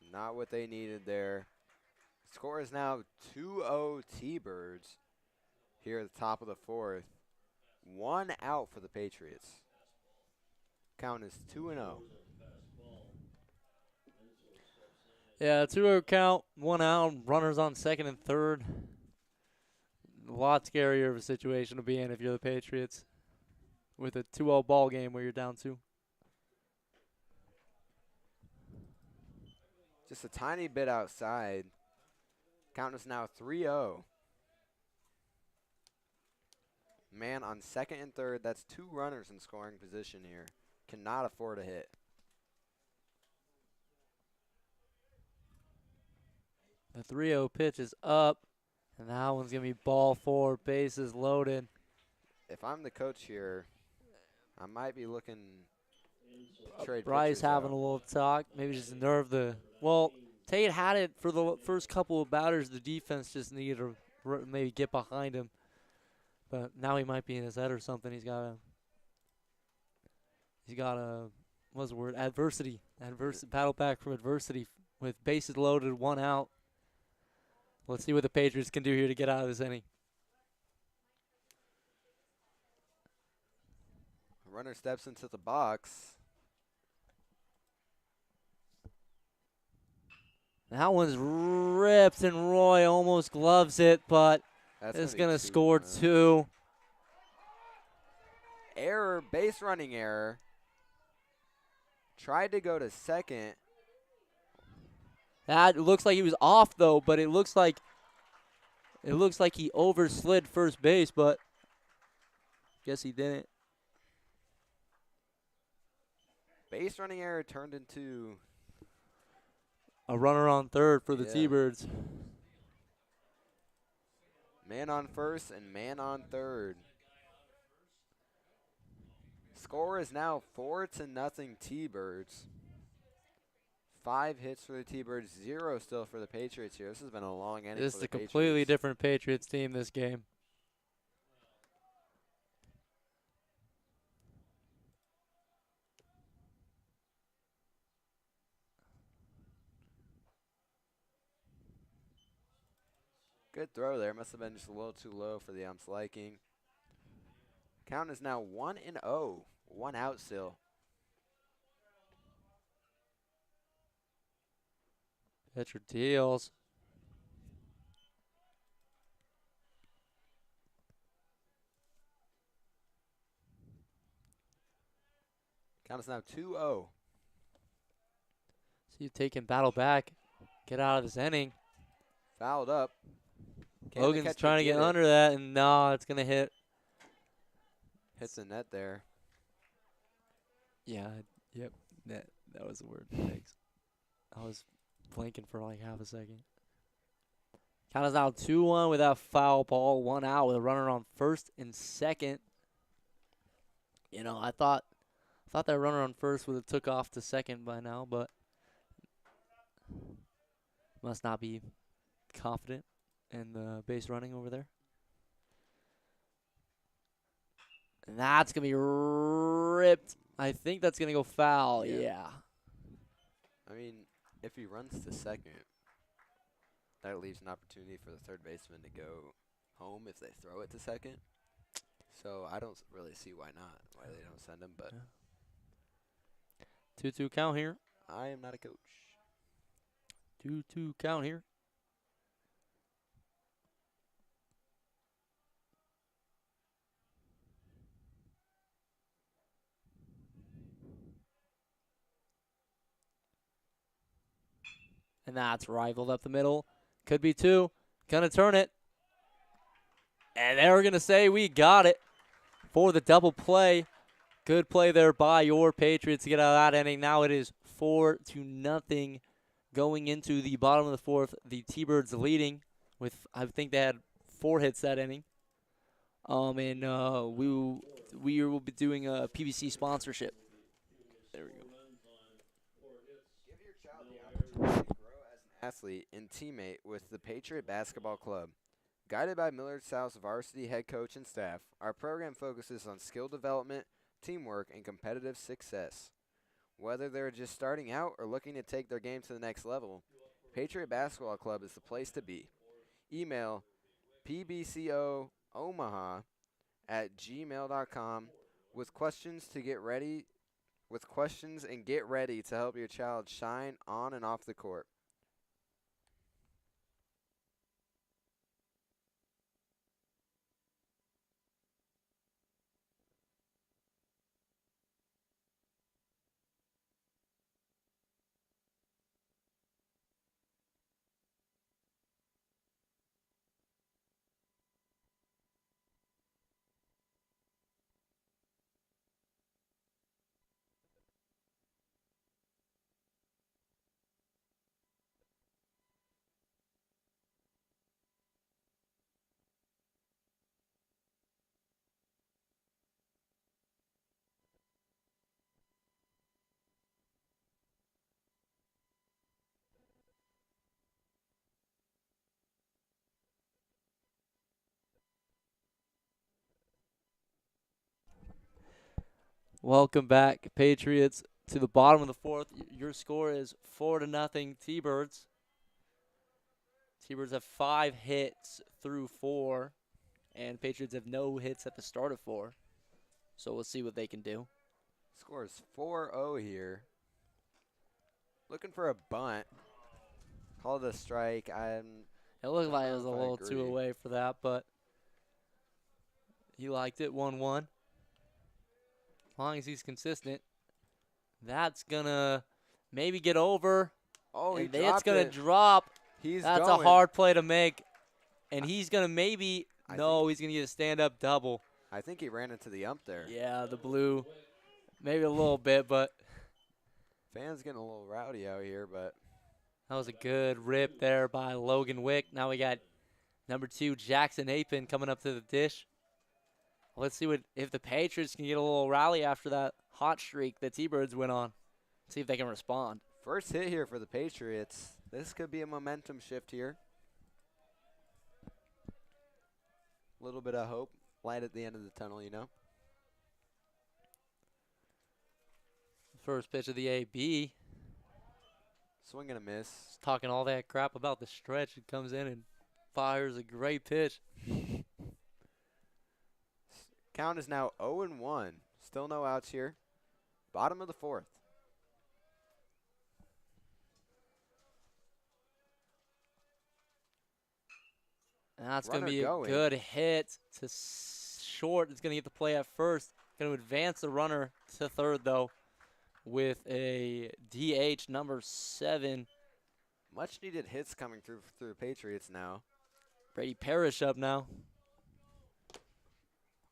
[SPEAKER 2] It's not what they needed there. Score is now 2-0 T-Birds here at the top of the 4th. 1 out for the Patriots. Count is 2-0.
[SPEAKER 1] Yeah, 2-0 count, 1 out, runners on second and third. A lot scarier of a situation to be in if you're the Patriots with a 2-0 ball game where you're down 2.
[SPEAKER 2] Just a tiny bit outside. Count is now 3-0. Man on second and third. That's 2 runners in scoring position here. Cannot afford a hit.
[SPEAKER 1] The 3-0 pitch is up, and that one's going to be ball 4, bases loaded.
[SPEAKER 2] If I'm the coach here, I might be looking to trade
[SPEAKER 1] Bryce having
[SPEAKER 2] out.
[SPEAKER 1] a little talk. Maybe just nerve the – well, Tate had it for the first couple of batters. The defense just needed to maybe get behind him. But now he might be in his head or something. He's got a what's the word? Adversity. Battle back from adversity with bases loaded, 1 out. Let's see what the Patriots can do here to get out of this inning.
[SPEAKER 2] Runner steps into the box.
[SPEAKER 1] That one's ripped, and Roy almost gloves it, but it's going to score 2.
[SPEAKER 2] Error, base running error. Tried to go to second.
[SPEAKER 1] That looks like he was off though, but it looks like he overslid first base, but guess he didn't.
[SPEAKER 2] Base running error turned into
[SPEAKER 1] a runner on third for the T-Birds.
[SPEAKER 2] Man on first and man on third. Score is now 4-0 T-Birds. 5 hits for the T-Birds, 0 still for the Patriots here. This has been a long inning.
[SPEAKER 1] This is a completely different Patriots team this game.
[SPEAKER 2] Good throw there. Must have been just a little too low for the ump's liking. Count is now 1-0. 1 out still.
[SPEAKER 1] Pitcher deals.
[SPEAKER 2] Count is now 2-0.
[SPEAKER 1] So you taking battle back. Get out of this inning.
[SPEAKER 2] Fouled up.
[SPEAKER 1] Logan's trying to get under that, and no, it's going to hit.
[SPEAKER 2] Hits the net there.
[SPEAKER 1] Yeah, yep, net. That was the word. Thanks. I was blanking for like half a second. Count is now 2-1 with that foul ball, 1 out with a runner on first and second. You know, I thought that runner on first would have took off to second by now, but must not be confident in the base running over there. And that's going to be ripped. I think that's going to go foul, yeah.
[SPEAKER 2] I mean, if he runs to second, That leaves an opportunity for the third baseman to go home if they throw it to second. So I don't really see why not, why they don't send him. But
[SPEAKER 1] 2-2 count here.
[SPEAKER 2] I am not a coach.
[SPEAKER 1] 2-2 count here. And that's rivaled up the middle. Could be 2. Gonna turn it. And they're gonna say we got it for the double play. Good play there by your Patriots to get out of that inning. Now it is 4-0 going into the bottom of the 4th. The T-Birds leading with, I think they had 4 hits that inning. And we will be doing a PBC sponsorship. There we go.
[SPEAKER 2] Give your child the opportunity to grow as an athlete and teammate with the Patriot Basketball Club. Guided by Millard South's varsity head coach and staff, our program focuses on skill development, teamwork, and competitive success. Whether they're just starting out or looking to take their game to the next level, Patriot Basketball Club is the place to be. Email pbcoomaha@gmail.com with questions and get ready to help your child shine on and off the court.
[SPEAKER 1] Welcome back, Patriots, to the bottom of the 4th. Your score is 4-0 T-Birds. T-Birds have 5 hits through 4, and Patriots have no hits at the start of 4. So we'll see what they can do.
[SPEAKER 2] Score is 4-0 here. Looking for a bunt. Called a strike.
[SPEAKER 1] It looked like it was a little too away for that, but he liked it. 1-1. As long as he's consistent, that's going to maybe get over.
[SPEAKER 2] Oh,
[SPEAKER 1] and it's going to drop. That's a hard play to make. And he's going to maybe – he's going to get a stand-up double.
[SPEAKER 2] I think he ran into the ump there.
[SPEAKER 1] Yeah, the blue. Maybe a little bit, but –
[SPEAKER 2] fans getting a little rowdy out here, but –
[SPEAKER 1] that was a good rip there by Logan Wick. Now we got number 2, Jackson Apin, coming up to the dish. Let's see if the Patriots can get a little rally after that hot streak that T-Birds went on. See if they can respond.
[SPEAKER 2] First hit here for the Patriots. This could be a momentum shift here. A little bit of hope. Light at the end of the tunnel, you know.
[SPEAKER 1] First pitch of the AB.
[SPEAKER 2] Swing and a miss.
[SPEAKER 1] Talking all that crap about the stretch. It comes in and fires a great pitch.
[SPEAKER 2] Count is now 0-1. Still no outs here. Bottom of the 4th.
[SPEAKER 1] And that's going to be a good hit to short. It's going to get the play at first. Going to advance the runner to third, though, with a DH number 7.
[SPEAKER 2] Much needed hits coming through the Patriots now.
[SPEAKER 1] Brady Parrish up now.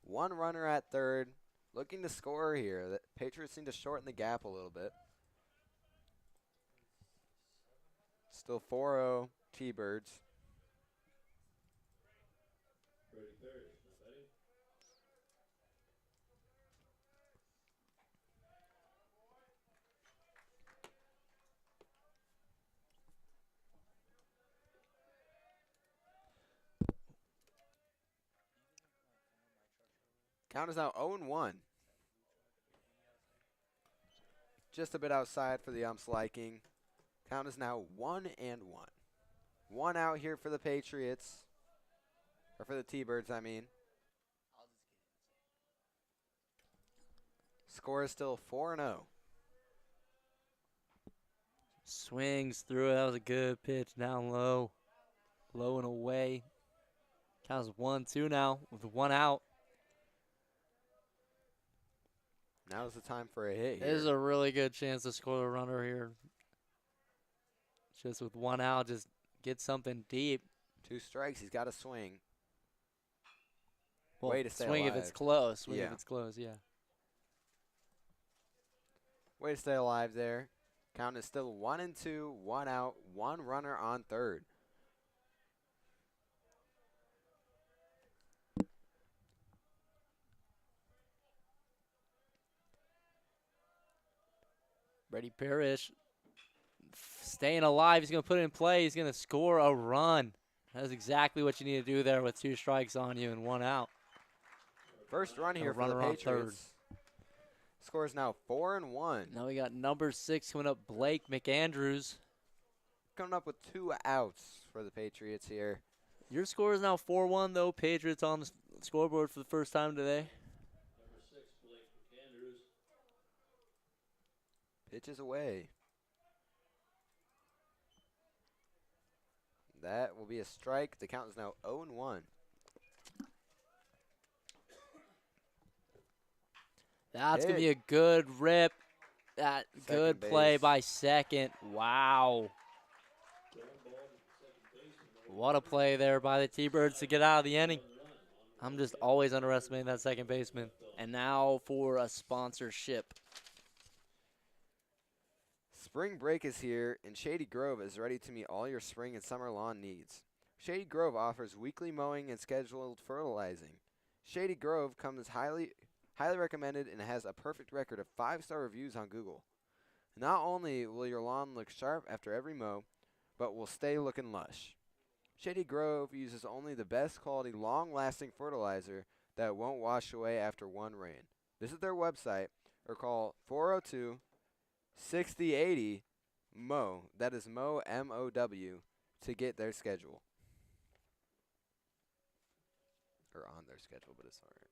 [SPEAKER 2] One runner at third, looking to score here. The Patriots seem to shorten the gap a little bit. Still 4-0 T-Birds. Count is now 0-1. Just a bit outside for the ump's liking. Count is now 1-1. 1 out here for the Patriots. Or for the T-Birds, I mean. Score is still 4-0.
[SPEAKER 1] Swings through it. That was a good pitch down low. Low and away. Counts 1-2 now with 1 out.
[SPEAKER 2] Now's the time for a hit here.
[SPEAKER 1] There's a really good chance to score a runner here. Just with 1 out, just get something deep.
[SPEAKER 2] 2 strikes. He's got to swing.
[SPEAKER 1] Well,
[SPEAKER 2] Way to stay
[SPEAKER 1] swing
[SPEAKER 2] alive.
[SPEAKER 1] if it's close. Swing
[SPEAKER 2] Yeah.
[SPEAKER 1] if it's close, yeah.
[SPEAKER 2] Way to stay alive there. Count is still 1-2, 1 out, 1 runner on third.
[SPEAKER 1] Brady Parrish staying alive. He's going to put it in play. He's going to score a run. That's exactly what you need to do there with 2 strikes on you and 1 out.
[SPEAKER 2] First run here for the Patriots. Score is now 4-1.
[SPEAKER 1] Now we got number 6 coming up, Blake McAndrews.
[SPEAKER 2] Coming up with 2 outs for the Patriots here.
[SPEAKER 1] Your score is now 4-1, though. Patriots on the scoreboard for the first time today.
[SPEAKER 3] Number 6, Blake McAndrews.
[SPEAKER 2] Pitches away. That will be a strike. The count is now 0-1.
[SPEAKER 1] That's going to be a good rip. That good play by second. Wow. What a play there by the T-Birds to get out of the inning. I'm just always underestimating that second baseman. And now for a sponsorship.
[SPEAKER 2] Spring break is here, and Shady Grove is ready to meet all your spring and summer lawn needs. Shady Grove offers weekly mowing and scheduled fertilizing. Shady Grove comes highly recommended and has a perfect record of 5-star reviews on Google. Not only will your lawn look sharp after every mow, but will stay looking lush. Shady Grove uses only the best quality, long-lasting fertilizer that won't wash away after one rain. Visit their website or call 402-6080-MOW, that is MOW, M-O-W, to get their schedule. Or on their schedule, but it's all right.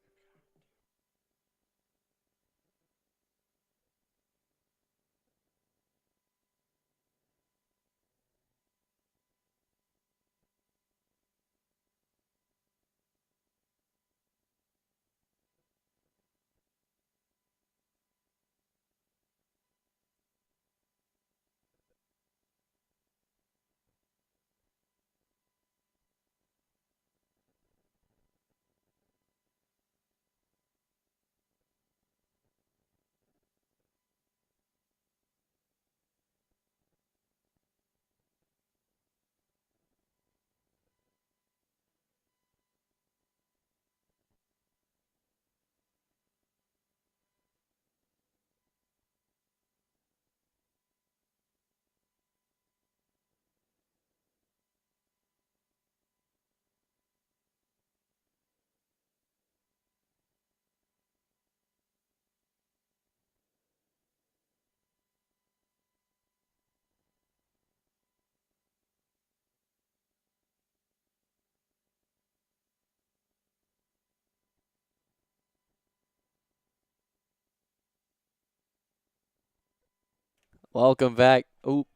[SPEAKER 1] Welcome back. Oop,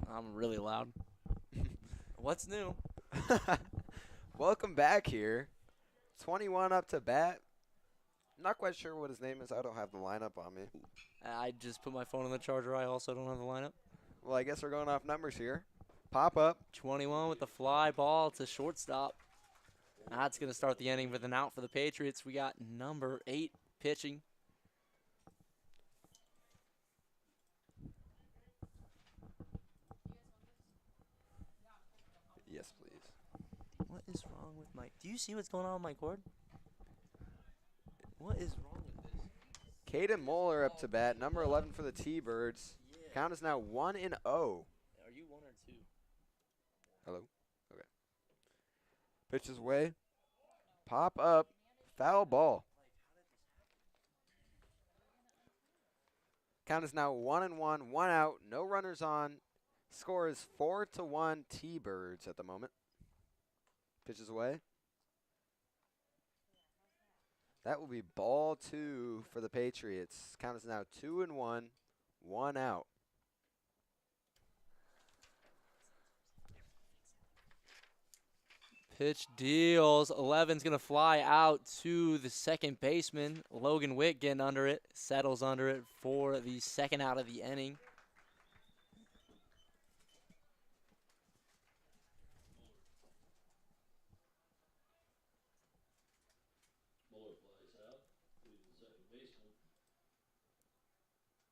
[SPEAKER 1] I'm really loud. What's new?
[SPEAKER 2] Welcome back here. 21 up to bat. Not quite sure what his name is. I don't have the lineup on me.
[SPEAKER 1] I just put my phone on the charger. I also don't have the lineup.
[SPEAKER 2] Well, I guess we're going off numbers here. Pop up.
[SPEAKER 1] 21 with the fly ball to shortstop. That's going to start the inning with an out for the Patriots. We got number 8 pitching.
[SPEAKER 2] Yes, please.
[SPEAKER 1] What is wrong with my... Do you see what's going on with my cord? What is wrong with this?
[SPEAKER 2] Caden Moeller up to bat. Number 11 for the T-Birds. Yeah. Count is now 1-0.
[SPEAKER 1] Are you 1 or 2?
[SPEAKER 2] Hello? Okay. Pitches away. Pop up. Foul ball. Count is now 1-1. 1 out. No runners on. Score is 4-1 T-Birds at the moment. Pitches away. That will be ball 2 for the Patriots. Count is now 2-1, 1 out.
[SPEAKER 1] Pitch deals. 11's going to fly out to the second baseman. Logan Witt getting under it. Settles under it for the second out of the inning.
[SPEAKER 3] Muller flies out to the second baseman.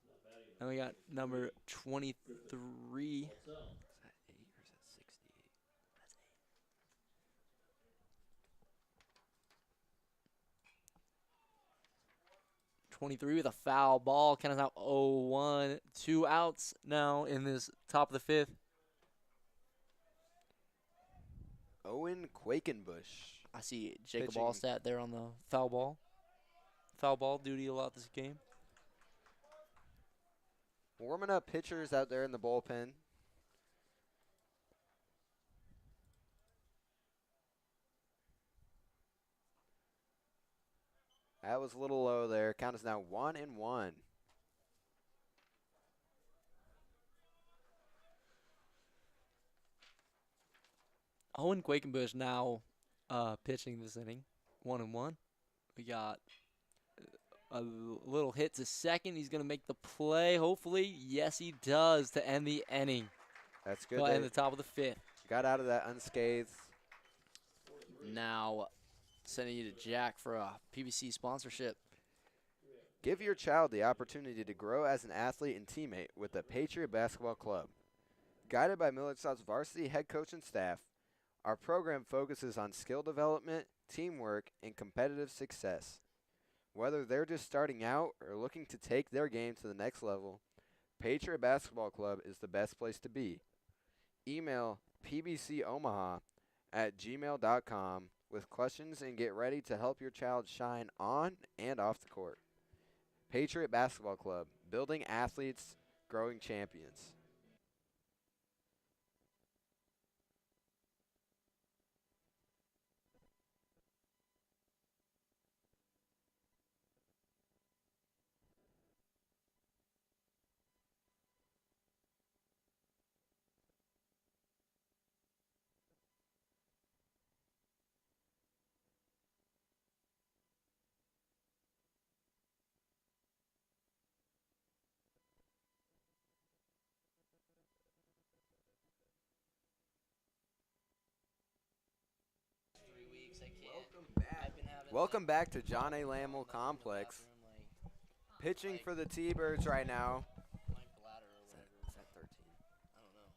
[SPEAKER 3] Now batting
[SPEAKER 1] And we got number 23.
[SPEAKER 3] Waltz out.
[SPEAKER 2] Is that 8 or is that 68?
[SPEAKER 1] That's 8. 23 with a foul ball. Count is now 0-1. 2 outs now in this top of the 5th.
[SPEAKER 2] Owen Quakenbush.
[SPEAKER 1] I see Jacob
[SPEAKER 2] Pitching.
[SPEAKER 1] Allstat there on the foul ball. Foul ball duty a lot this game.
[SPEAKER 2] Warming up pitchers out there in the bullpen. That was a little low there. Count is now 1-1.
[SPEAKER 1] Owen Quakenbush now pitching this inning. 1-1. We got a little hit to second. He's going to make the play, hopefully. Yes, he does to end the inning.
[SPEAKER 2] That's good.
[SPEAKER 1] Go in the top of the 5th.
[SPEAKER 2] Got out of that unscathed.
[SPEAKER 1] Now sending you to Jack for a PBC sponsorship.
[SPEAKER 2] Give your child the opportunity to grow as an athlete and teammate with the Patriot Basketball Club. Guided by Millard South's varsity head coach and staff, our program focuses on skill development, teamwork, and competitive success. Whether they're just starting out or looking to take their game to the next level, Patriot Basketball Club is the best place to be. Email pbcomaha@gmail.com with questions and get ready to help your child shine on and off the court. Patriot Basketball Club, building athletes, growing champions. Welcome back to John A. Lamel Complex. Pitching for the T-Birds right now. Is that 13?
[SPEAKER 1] I don't know.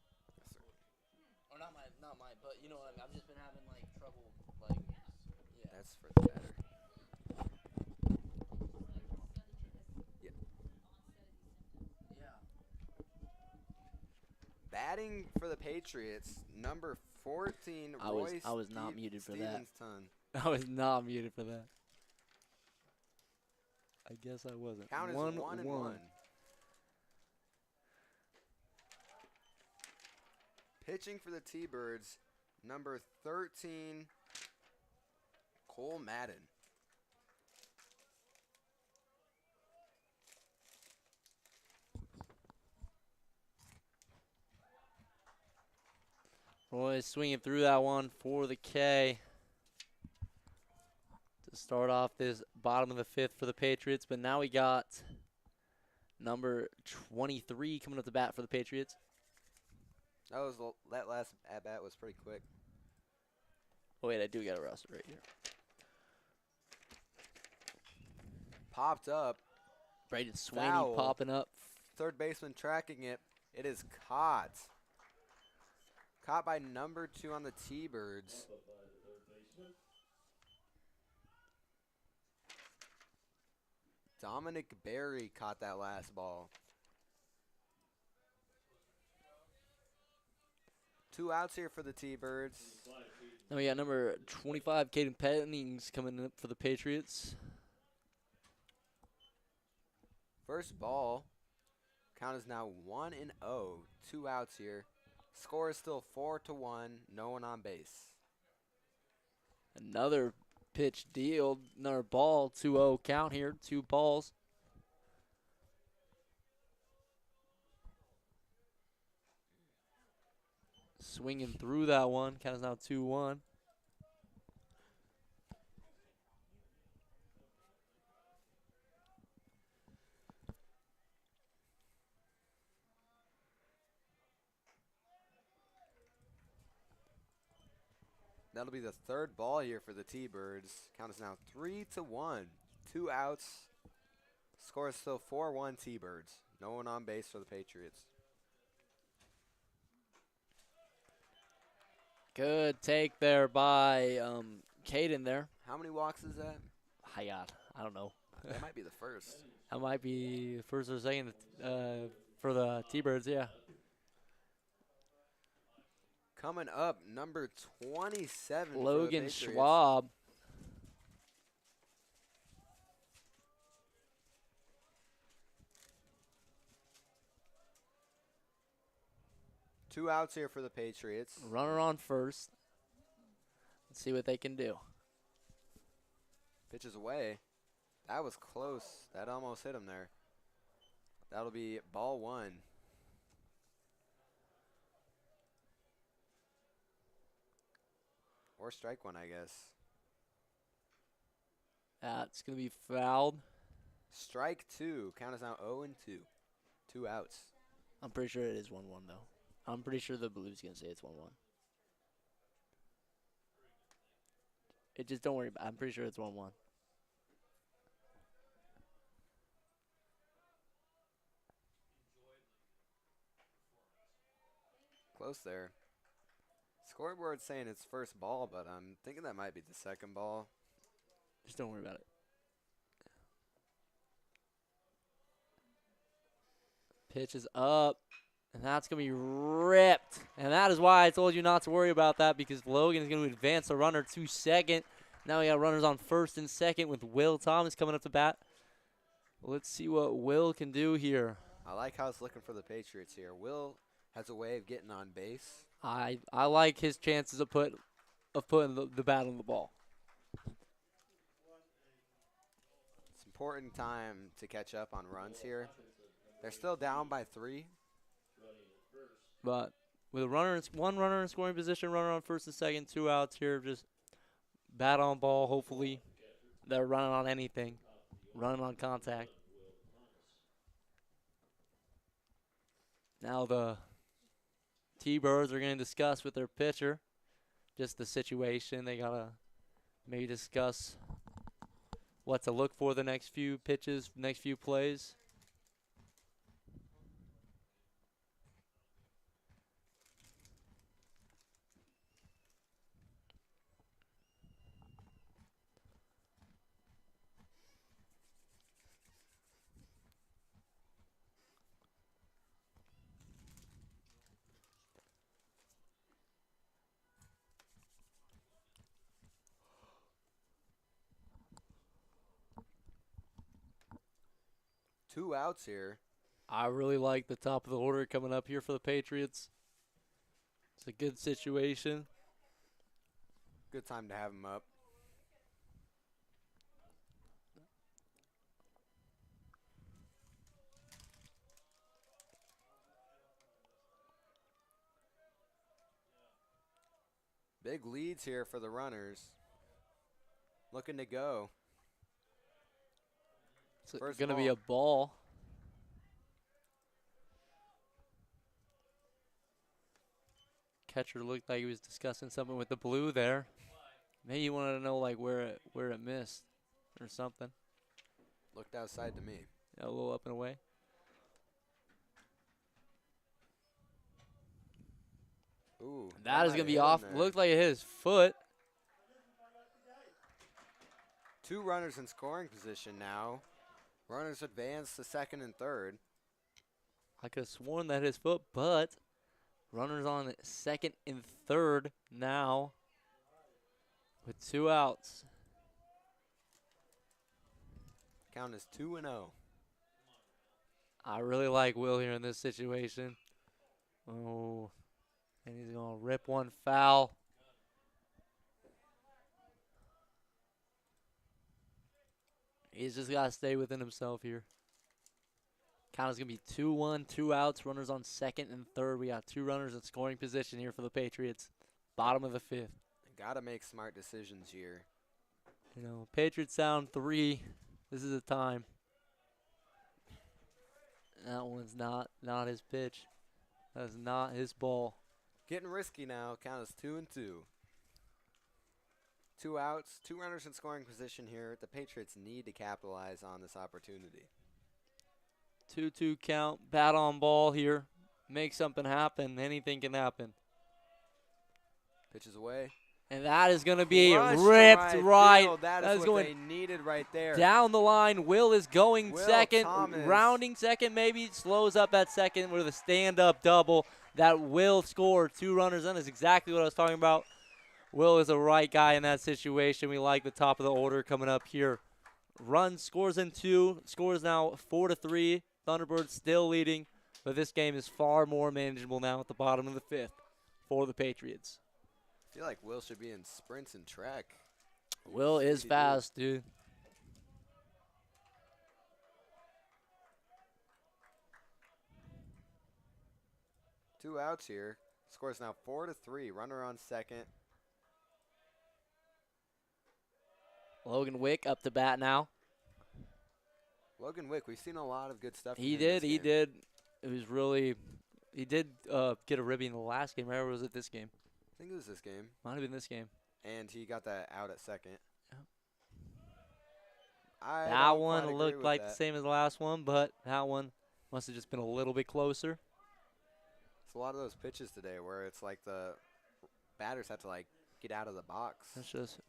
[SPEAKER 1] Or not mine, but you know what? I've just been having like trouble, like, yeah.
[SPEAKER 2] That's for the batter. Yeah.
[SPEAKER 1] Yeah.
[SPEAKER 2] Batting for the Patriots, number 14, Royce
[SPEAKER 1] I was not muted for that.
[SPEAKER 2] Stevenston.
[SPEAKER 1] I was not muted for that. I guess I wasn't.
[SPEAKER 2] Count is 1-1. Pitching for the T-Birds, number 13, Cole Madden.
[SPEAKER 1] Roy swinging through that one for the K to start off this bottom of the 5th for the Patriots. But now we got number 23 coming up to bat for the Patriots.
[SPEAKER 2] That last at-bat was pretty quick.
[SPEAKER 1] Oh, wait, I do got a roster right here.
[SPEAKER 2] Popped up.
[SPEAKER 1] Braden Sweeney
[SPEAKER 2] Foul.
[SPEAKER 1] popping up.
[SPEAKER 2] Third baseman tracking it. It is caught. Caught by number 2 on the T-Birds.
[SPEAKER 3] Up by the third baseman.
[SPEAKER 2] Dominic Berry caught that last ball. 2 outs here for the T-Birds.
[SPEAKER 1] Now we got number 25, Caden Pennings, coming up for the Patriots.
[SPEAKER 2] First ball. Count is now 1-0. 2 outs here. Score is still 4-1. No one on base.
[SPEAKER 1] Another pitch deal, another ball, 2-0 count here, 2 balls. Swinging through that one, count is now 2-1.
[SPEAKER 2] That'll be the 3rd ball here for the T-Birds. Count is now 3-1. 2 outs. Score is still 4-1 T-Birds. No one on base for the Patriots.
[SPEAKER 1] Good take there by Caden there.
[SPEAKER 2] How many walks is that?
[SPEAKER 1] I don't know.
[SPEAKER 2] That might be the first.
[SPEAKER 1] That might be the first or second for the T-Birds, yeah.
[SPEAKER 2] Coming up, number 27
[SPEAKER 1] Logan
[SPEAKER 2] for the Patriots.
[SPEAKER 1] Schwab.
[SPEAKER 2] Two outs here for the Patriots.
[SPEAKER 1] Runner on first. Let's see what they can do.
[SPEAKER 2] Pitches away. That was close. That almost hit him there. That'll be ball 1. Or strike 1, I guess.
[SPEAKER 1] That's going to be fouled.
[SPEAKER 2] Strike 2. Count is now 0-2. 2 outs.
[SPEAKER 1] I'm pretty sure it is 1-1, though. I'm pretty sure the Blues going to say it's 1-1. Just don't worry about it. I'm pretty sure it's 1-1.
[SPEAKER 2] Close there. Scoreboard saying it's first ball, but I'm thinking that might be the second ball.
[SPEAKER 1] Just don't worry about it. Pitch is up, and that's going to be ripped. And that is why I told you not to worry about that, because Logan is going to advance the runner to second. Now we got runners on first and second with Will Thomas coming up to bat. Let's see what Will can do here.
[SPEAKER 2] I like how it's looking for the Patriots here. Will has a way of getting on base.
[SPEAKER 1] I like his chances of putting the bat on the ball.
[SPEAKER 2] It's important time to catch up on runs here. They're still down by 3.
[SPEAKER 1] But with one runner in scoring position, runner on first and second, 2 outs here, just bat on ball, hopefully. They're running on anything, running on contact. Now the T-Birds are going to discuss with their pitcher just the situation. They got to maybe discuss what to look for the next few pitches, next few plays.
[SPEAKER 2] Two outs here.
[SPEAKER 1] I really like the top of the order coming up here for the Patriots. It's a good situation.
[SPEAKER 2] Good time to have him up. Big leads here for the runners. Looking to go.
[SPEAKER 1] It's going to be a ball. Catcher looked like he was discussing something with the blue there. Maybe he wanted to know like where it missed or something.
[SPEAKER 2] Looked outside to me.
[SPEAKER 1] Yeah, a little up and away.
[SPEAKER 2] Ooh.
[SPEAKER 1] That is going to be off. Looked like it hit his foot.
[SPEAKER 2] 2 runners in scoring position now. Runners advance to second and third.
[SPEAKER 1] I could have sworn that hit his foot, but runners on second and third now with 2 outs.
[SPEAKER 2] Count is 2-0.
[SPEAKER 1] I really like Will here in this situation. Oh, and he's going to rip one foul. He's just got to stay within himself here. Count is going to be 2-1, 2 outs. Runners on second and third. We got 2 runners in scoring position here for the Patriots. Bottom of the 5th.
[SPEAKER 2] Got to make smart decisions here.
[SPEAKER 1] You know, Patriots down 3. This is the time. That one's not his pitch. That's not his ball.
[SPEAKER 2] Getting risky now. Count is 2-2. 2 outs, 2 runners in scoring position here. The Patriots need to capitalize on this opportunity.
[SPEAKER 1] 2-2 count. Bat on ball here. Make something happen. Anything can happen.
[SPEAKER 2] Pitches away.
[SPEAKER 1] And that is going to be
[SPEAKER 2] Crushed
[SPEAKER 1] ripped right.
[SPEAKER 2] That is what they needed right there.
[SPEAKER 1] Down the line. Will is going second.
[SPEAKER 2] Thomas.
[SPEAKER 1] Rounding second maybe. Slows up at second with a stand-up double. That will score 2 runners. That is exactly what I was talking about. Will is the right guy in that situation. We like the top of the order coming up here. Runs, scores in 2. Scores now 4-3. Thunderbirds still leading. But this game is far more manageable now at the bottom of the 5th for the Patriots.
[SPEAKER 2] I feel like Will should be in sprints and track.
[SPEAKER 1] Will is fast, dude.
[SPEAKER 2] Two outs here. Scores now 4-3. Runner on second.
[SPEAKER 1] Logan Wick up to bat now.
[SPEAKER 2] Logan Wick, we've seen a lot of good stuff.
[SPEAKER 1] He did. It was really, he did get a ribby in the last game, right? Or was it this game?
[SPEAKER 2] I think it was this game.
[SPEAKER 1] Might have been this game.
[SPEAKER 2] And he got that out at second.
[SPEAKER 1] Yep.
[SPEAKER 2] That
[SPEAKER 1] one looked like the same as the last one, but that one must have just been a little bit closer.
[SPEAKER 2] It's a lot of those pitches today where it's like the batters have to like get out of the box.
[SPEAKER 1] That's just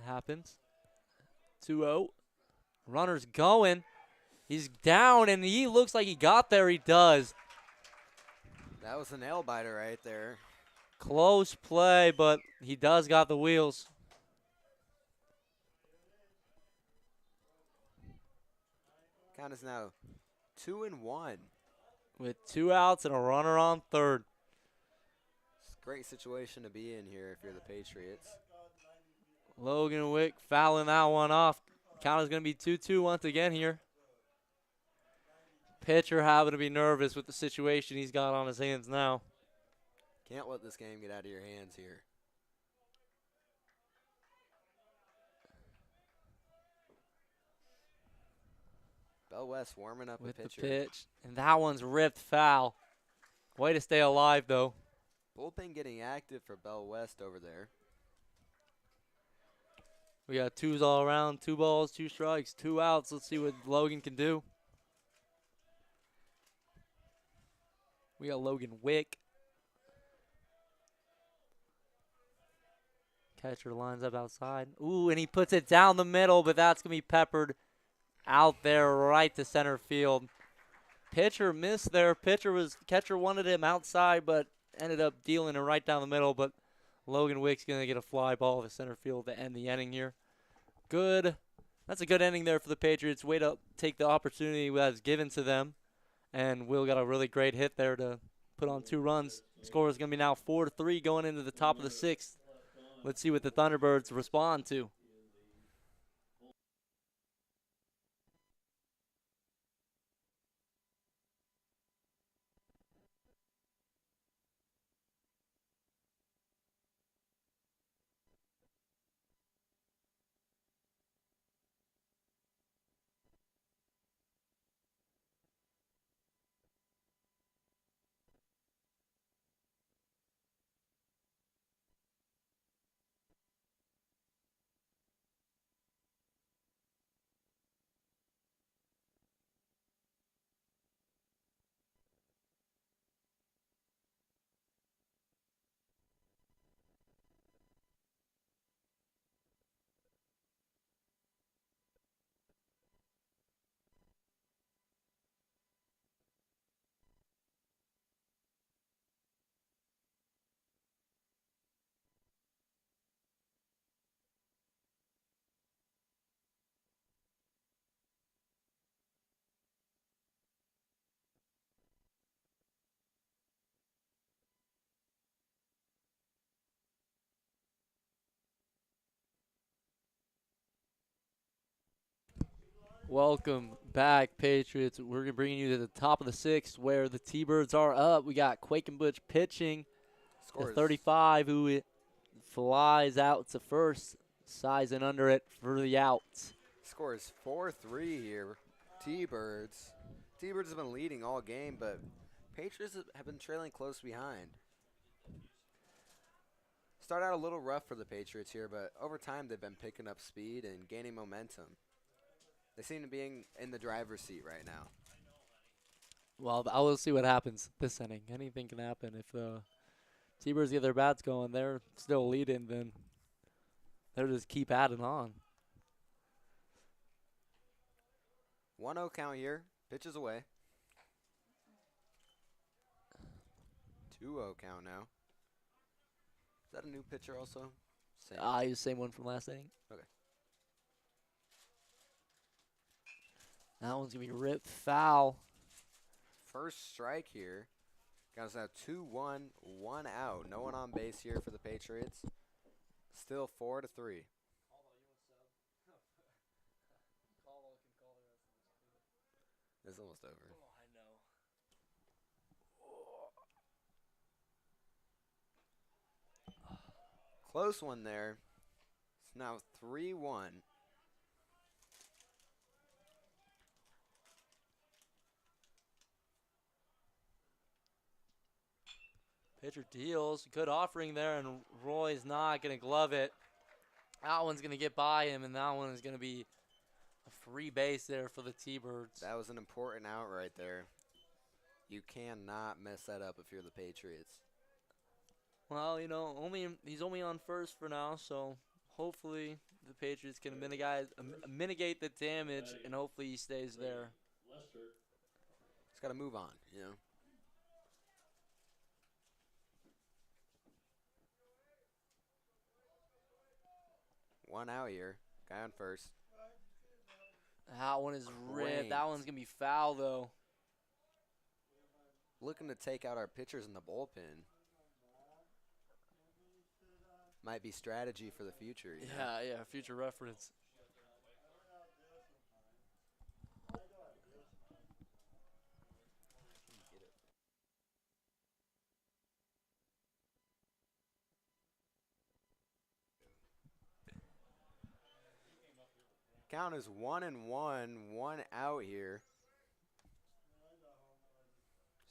[SPEAKER 1] happens. 2-0. Runner's going. He's down, and he looks like he got there. He does.
[SPEAKER 2] That was a nail biter right there.
[SPEAKER 1] Close play, but he does got the wheels.
[SPEAKER 2] Count is now 2-1.
[SPEAKER 1] With 2 outs and a runner on third.
[SPEAKER 2] It's a great situation to be in here if you're the Patriots.
[SPEAKER 1] Logan Wick fouling that one off. Count is going to be 2-2 once again here. Pitcher having to be nervous with the situation he's got on his hands now.
[SPEAKER 2] Can't let this game get out of your hands here. Bellevue West warming up
[SPEAKER 1] with
[SPEAKER 2] the pitcher.
[SPEAKER 1] The pitch. And that one's ripped foul. Way to stay alive, though.
[SPEAKER 2] Bullpen getting active for Bellevue West over there.
[SPEAKER 1] We got 2s all around, 2 balls, 2 strikes, 2 outs. Let's see what Logan can do. We got Logan Wick. Catcher lines up outside. Ooh, and he puts it down the middle, but that's going to be peppered out there right to center field. Pitcher missed there. Catcher wanted him outside, but ended up dealing it right down the middle. But Logan Wick's going to get a fly ball to center field to end the inning here. Good. That's a good ending there for the Patriots. Way to take the opportunity that's given to them. And Will got a really great hit there to put on 2 runs. Score is going to be now 4-3 going into the top of the 6th. Let's see what the Thunderbirds respond to. Welcome back, Patriots. We're going to bring you to the top of the 6th where the T-Birds are up. We got Quakenbush pitching. The 35 who flies out to first, sizing under it for the outs.
[SPEAKER 2] Scores 4-3 here. T-Birds. T-Birds have been leading all game, but Patriots have been trailing close behind. Start out a little rough for the Patriots here, but over time they've been picking up speed and gaining momentum. They seem to be in the driver's seat right now.
[SPEAKER 1] Well, I will see what happens this inning. Anything can happen. If the T-Birds get their bats going, they're still leading, then they'll just keep adding on.
[SPEAKER 2] 1-0 count here. Pitches away. 2-0 count now. Is that a new pitcher also?
[SPEAKER 1] Same. The same one from last inning.
[SPEAKER 2] Okay.
[SPEAKER 1] That one's going to be ripped foul.
[SPEAKER 2] First strike here. Guys, now 2-1, 1 out. No one on base here for the Patriots. Still 4-3. It's almost over. Close one there. It's now 3-1.
[SPEAKER 1] Pitcher deals. Good offering there, and Roy's not going to glove it. That one's going to get by him, and that one is going to be a free base there for the T-Birds.
[SPEAKER 2] That was an important out right there. You cannot mess that up if you're the Patriots.
[SPEAKER 1] Well, you know, he's only on first for now, so hopefully the Patriots can mitigate the damage, and hopefully he stays there.
[SPEAKER 2] Just got to move on, you know. One out here. Guy on first.
[SPEAKER 1] That one is ripped. That one's going to be foul, though.
[SPEAKER 2] Looking to take out our pitchers in the bullpen. Might be strategy for the future. You know?
[SPEAKER 1] Yeah, future reference.
[SPEAKER 2] Count is 1-1, 1 out here.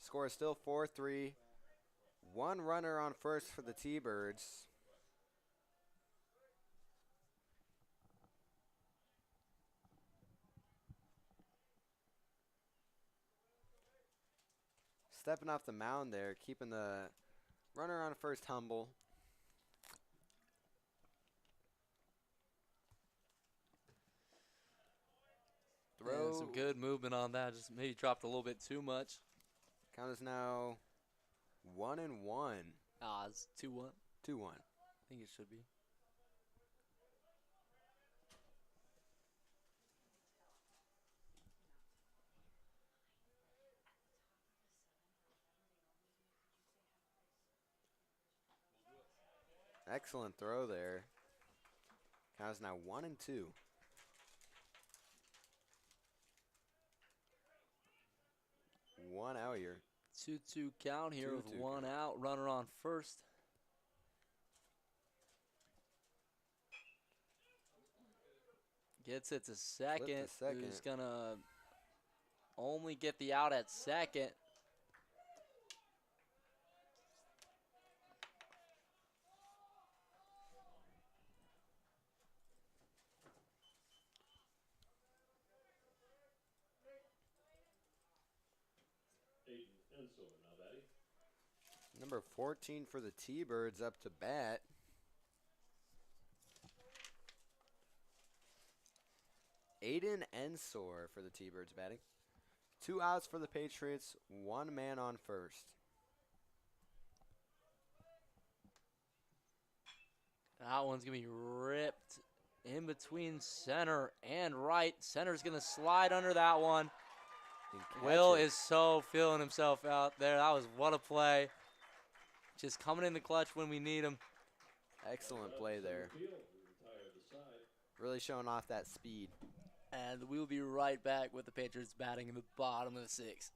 [SPEAKER 2] Score is still 4-3. One runner on first for the T-Birds. Stepping off the mound there, keeping the runner on first humble. Throw.
[SPEAKER 1] Yeah, some good movement on that. Just maybe dropped a little bit too much.
[SPEAKER 2] Count is now 1-1.
[SPEAKER 1] It's 2-1.
[SPEAKER 2] 2-1.
[SPEAKER 1] I think it should be.
[SPEAKER 2] Excellent throw there. Count is now 1-2. One out here.
[SPEAKER 1] 2-2 count here with 1 out. Runner on first. Gets it to second. Who's going to only get the out at second.
[SPEAKER 2] Number 14 for the T-Birds up to bat. Aiden Ensor for the T-Birds batting. 2 outs for the Patriots, 1 man on first.
[SPEAKER 1] That one's going to be ripped in between center and right. Center's going to slide under that one. Will is so feeling himself out there. That was what a play. Just coming in the clutch when we need him.
[SPEAKER 2] Excellent play there. Really showing off that speed.
[SPEAKER 1] And we'll be right back with the Patriots batting in the bottom of the 6th.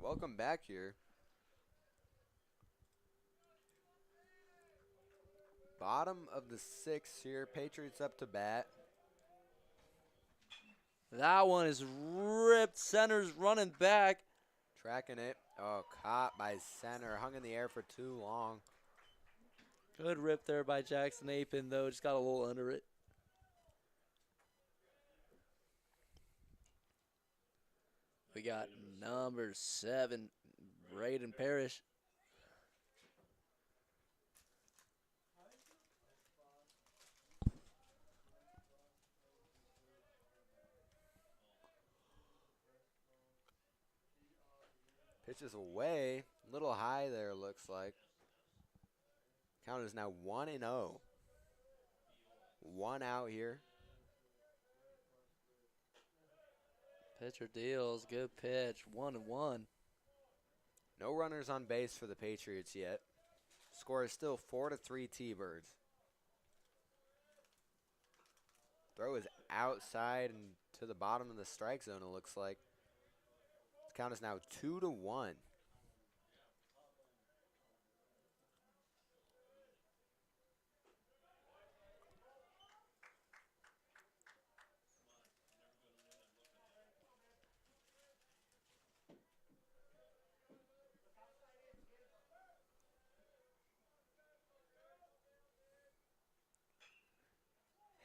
[SPEAKER 2] Welcome back here. Bottom of the 6th here. Patriots up to bat.
[SPEAKER 1] That one is ripped. Center's running back.
[SPEAKER 2] Tracking it. Oh, caught by center. Hung in the air for too long.
[SPEAKER 1] Good rip there by Jackson Apin, though. Just got a little under it. We got number 7, Braden Parrish.
[SPEAKER 2] Pitches away. A little high there, looks like. Count is now 1-0. 1 out here.
[SPEAKER 1] Pitcher deals. Good pitch. 1-1.
[SPEAKER 2] No runners on base for the Patriots yet. Score is still 4-3 T-Birds. Throw is outside and to the bottom of the strike zone, it looks like. The count is now 2-1.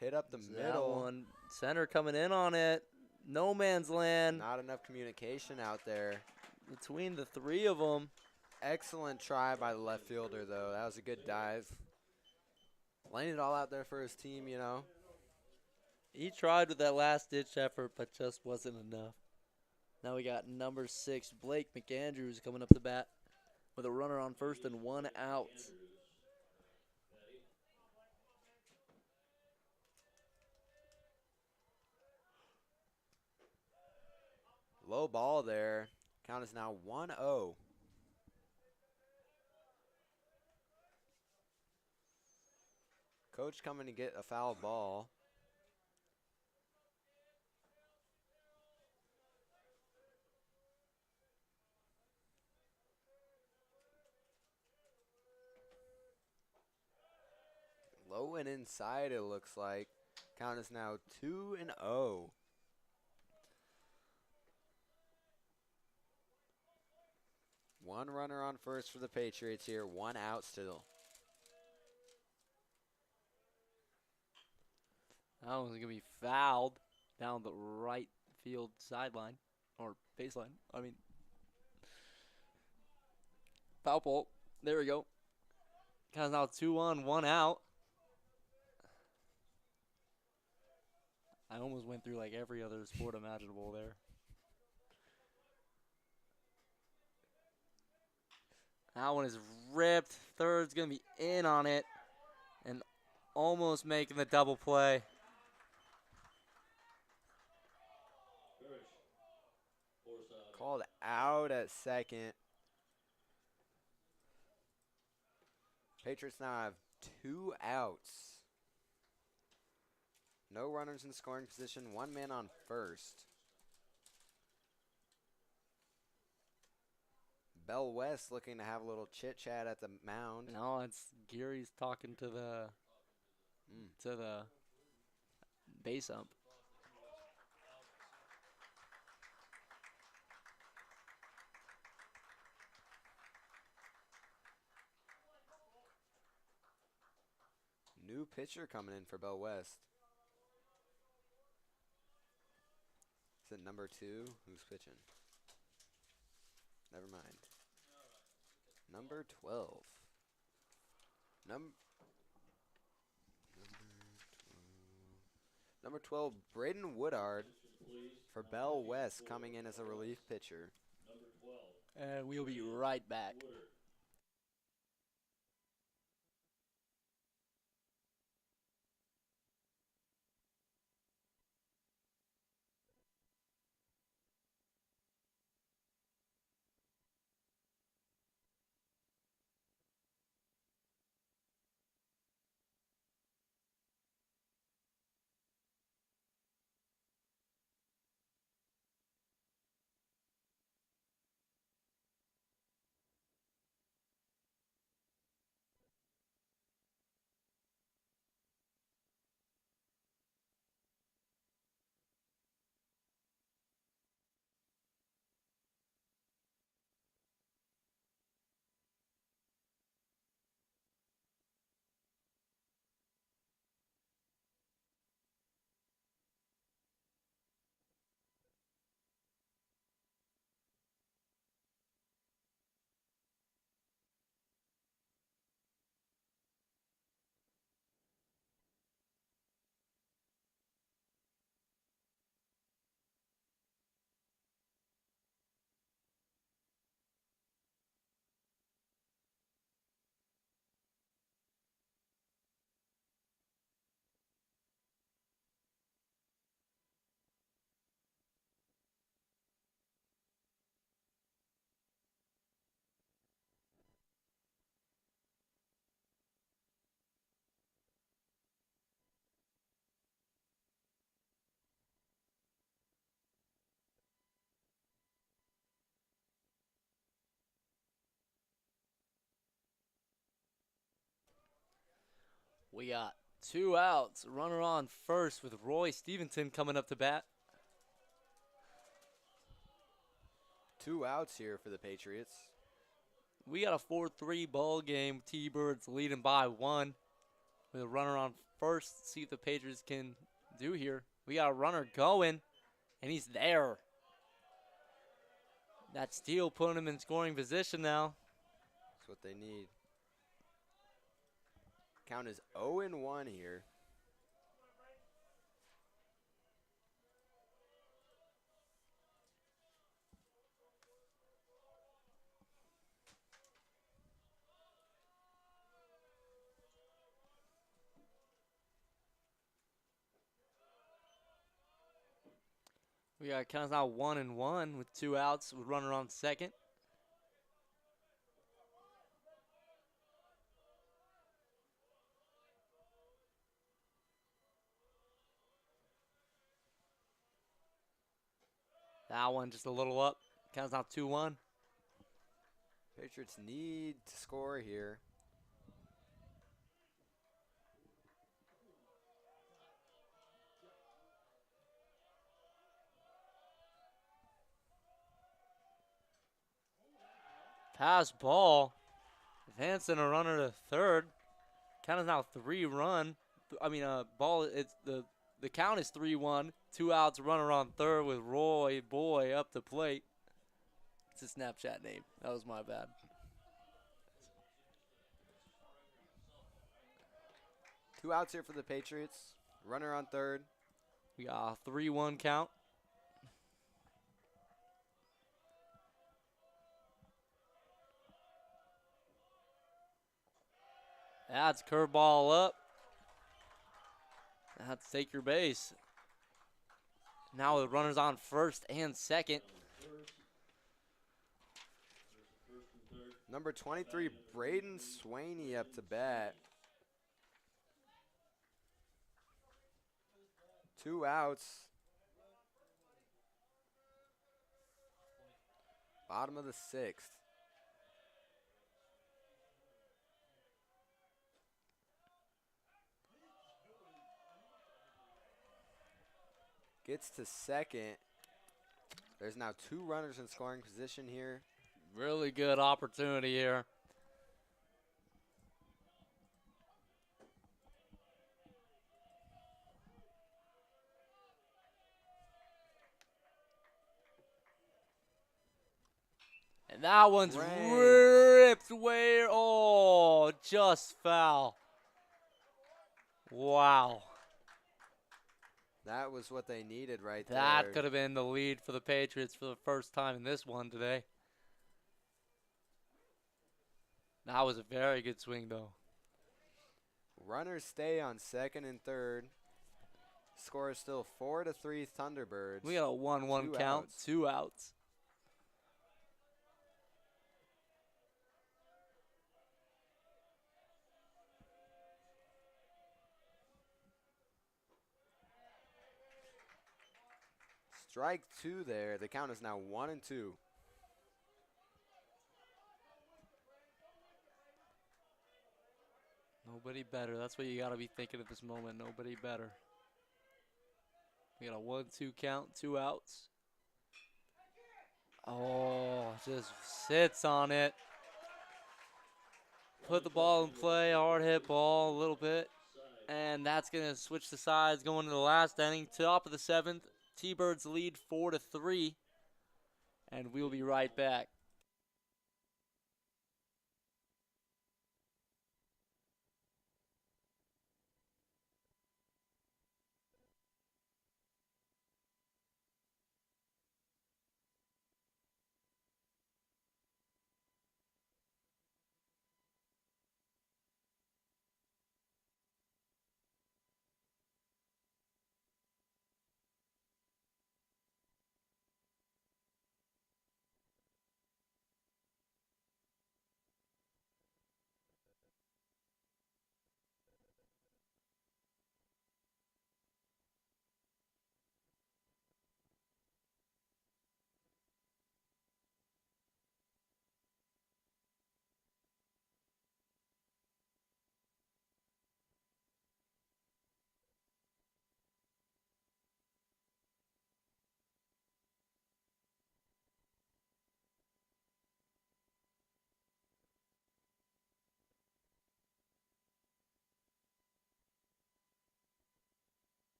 [SPEAKER 2] Hit up the middle.
[SPEAKER 1] That one. Center coming in on it. No man's land.
[SPEAKER 2] Not enough communication out there.
[SPEAKER 1] Between the 3 of them.
[SPEAKER 2] Excellent try by the left fielder, though. That was a good dive. Laying it all out there for his team, you know.
[SPEAKER 1] He tried with that last-ditch effort, but just wasn't enough. Now we got number 6, Blake McAndrews, coming up the bat with a runner on first and 1 out.
[SPEAKER 2] Low ball there. Count is now 1-0. Coach coming to get a foul ball. Low and inside, it looks like. Count is now 2-0. One runner on first for the Patriots here. 1 out still.
[SPEAKER 1] That one's going to be fouled down the right field sideline, or baseline. I mean, foul ball. There we go. Counts now 2-1, 1 out. I almost went through like every other sport imaginable there. That one is ripped. Third's going to be in on it and almost making the double play.
[SPEAKER 3] Parrish, force
[SPEAKER 2] Called out at second. Patriots now have 2 outs. No runners in scoring position, 1 man on first. Bell West looking to have a little chit-chat at the mound.
[SPEAKER 1] No, it's Geary's talking to the base ump.
[SPEAKER 2] New pitcher coming in for Bell West. Is it number 2? Who's pitching? Never mind. Number 12. Number 12, Braden Woodard for Bell West coming in as a relief pitcher.
[SPEAKER 1] And we'll be right back. We got 2 outs. Runner on first with Roy Stevenson coming up to bat.
[SPEAKER 2] 2 outs here for the Patriots.
[SPEAKER 1] We got a 4-3 ball game. T-Birds leading by 1 with a runner on first. See if the Patriots can do here. We got a runner going, and he's there. That steal putting him in scoring position now.
[SPEAKER 2] That's what they need. Count is 0-1 here.
[SPEAKER 1] We got counts now 1-1 with 2 outs with runner on second. That one just a little up. Counts now 2-1.
[SPEAKER 2] Patriots need to score here.
[SPEAKER 1] Pass ball. Advancing a runner to third. Count is now 3-run. Ball. It's the count is 3-1. 2 outs. Runner on third with Roy Boy up the plate. It's a Snapchat name. That was my bad.
[SPEAKER 2] Two outs here for the Patriots. Runner on third.
[SPEAKER 1] We got a 3-1 count. That's curveball up. That's take your base. Now the runners on first and second.
[SPEAKER 2] Number 23, Braden Swaney up to bat. 2 outs. Bottom of the 6th. Gets to second. There's now 2 runners in scoring position here.
[SPEAKER 1] Really good opportunity here. And that one's ripped way. Oh, just foul. Wow.
[SPEAKER 2] That was what they needed right there.
[SPEAKER 1] That could have been the lead for the Patriots for the first time in this one today. That was a very good swing, though.
[SPEAKER 2] Runners stay on second and third. Score is still 4-3 Thunderbirds.
[SPEAKER 1] We got a 1-1 count,
[SPEAKER 2] outs.
[SPEAKER 1] 2 outs.
[SPEAKER 2] Strike 2 there. The count is now 1-2.
[SPEAKER 1] Nobody better. That's what you got to be thinking at this moment. Nobody better. We got a 1-2 count, 2 outs. Oh, just sits on it. Put the ball in play, hard hit ball a little bit. And that's going to switch the sides going to the last inning. Top of the 7th. T-Birds lead 4-3. And we'll be right back.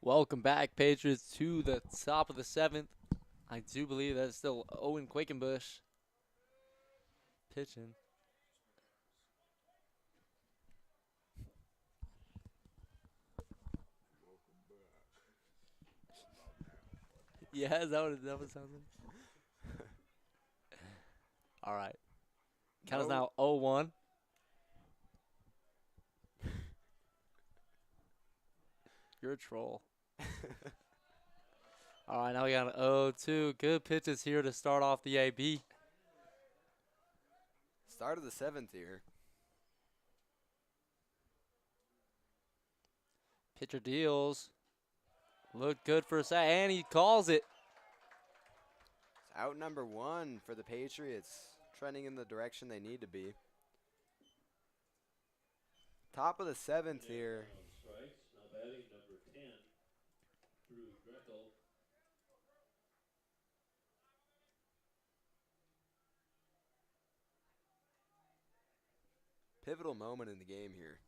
[SPEAKER 1] Welcome back, Patriots, to the top of the 7th. I do believe that's still Owen Quakenbush pitching. Yeah, is that what it sounds like? All right. Count is now 0-1. You're a troll. All right, now we got an 0-2. Good pitches here to start off the AB.
[SPEAKER 2] Start of the 7th here.
[SPEAKER 1] Pitcher deals. Looked good for a second, and he calls it.
[SPEAKER 2] It's out number 1 for the Patriots, trending in the direction they need to be. Top of the 7th here.
[SPEAKER 3] Strikes. Now batting number 10, Drew Greco.
[SPEAKER 2] Pivotal moment in the game here.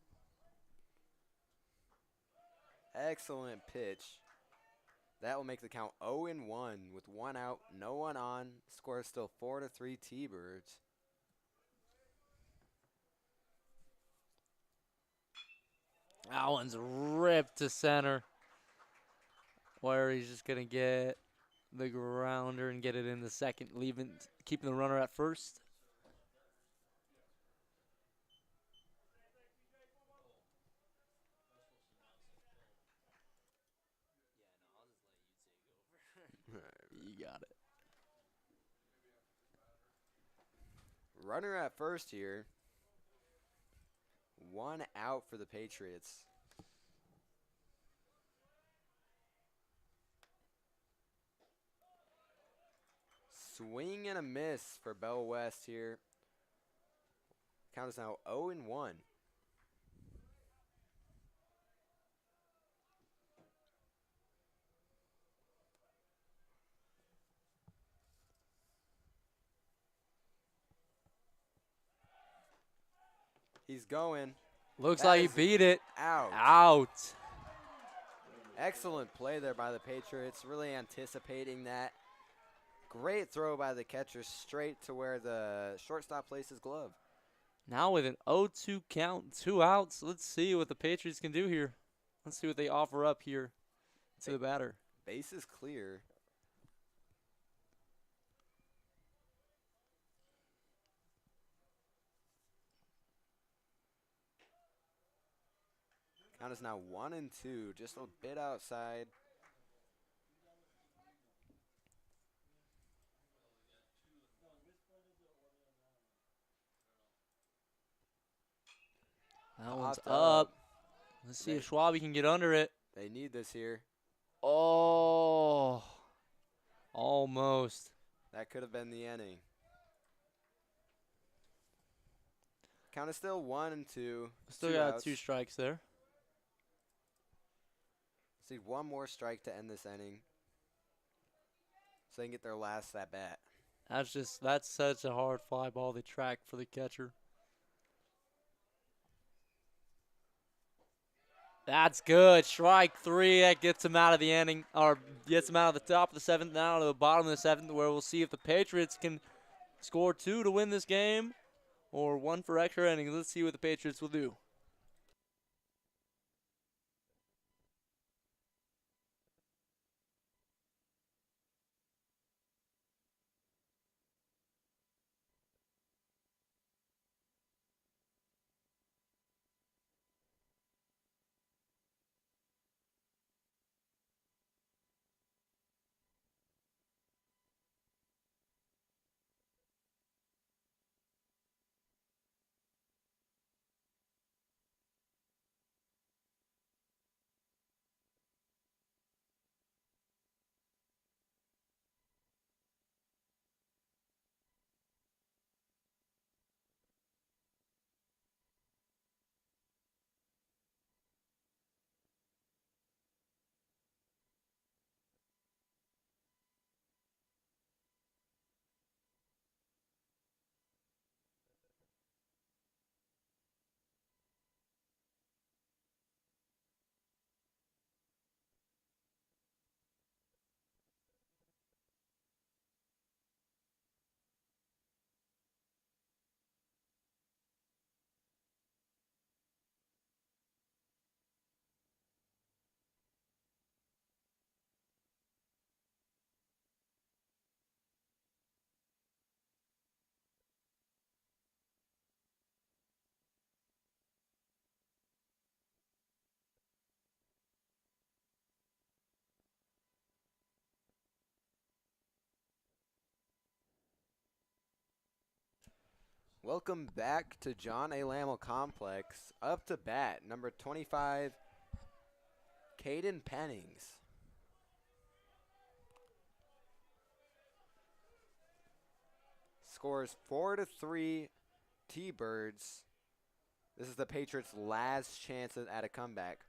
[SPEAKER 2] Excellent pitch. That will make the count 0-1 with 1 out, no one on. Score is still 4-3 T-Birds.
[SPEAKER 1] That one's ripped to center, where he's just going to get the grounder and get it in the second, keeping the runner at first. You got it.
[SPEAKER 2] Runner at first here. 1 out for the Patriots. Swing and a miss for Bellevue West here. Count is now 0-1. He's going.
[SPEAKER 1] Looks
[SPEAKER 2] That
[SPEAKER 1] like he
[SPEAKER 2] is
[SPEAKER 1] beat it.
[SPEAKER 2] Out.
[SPEAKER 1] Out.
[SPEAKER 2] Excellent play there by the Patriots. Really anticipating that. Great throw by the catcher straight to where the shortstop placed his glove.
[SPEAKER 1] Now with an 0-2 count, 2 outs. Let's see what the Patriots can do here. Let's see what they offer up here to the batter.
[SPEAKER 2] Base is clear. Count is now 1-2, just a bit outside.
[SPEAKER 1] That one's up. Let's see if Schwabe can get under it.
[SPEAKER 2] They need this here.
[SPEAKER 1] Oh, almost.
[SPEAKER 2] That could have been the inning. Count is still 1-2.
[SPEAKER 1] Still got 2 strikes there.
[SPEAKER 2] Let's need 1 more strike to end this inning, so they can get their last at bat.
[SPEAKER 1] That's such a hard fly ball to track for the catcher. That's good. Strike 3. That gets him out of the inning, or gets him out of the top of the 7th, now to the bottom of the 7th, where we'll see if the Patriots can score 2 to win this game, or 1 for extra innings. Let's see what the Patriots will do.
[SPEAKER 2] Welcome back to John A. Lammel Complex. Up to bat, number 25, Caden Pennings. Scores 4-3 T-Birds. This is the Patriots' last chance at a comeback.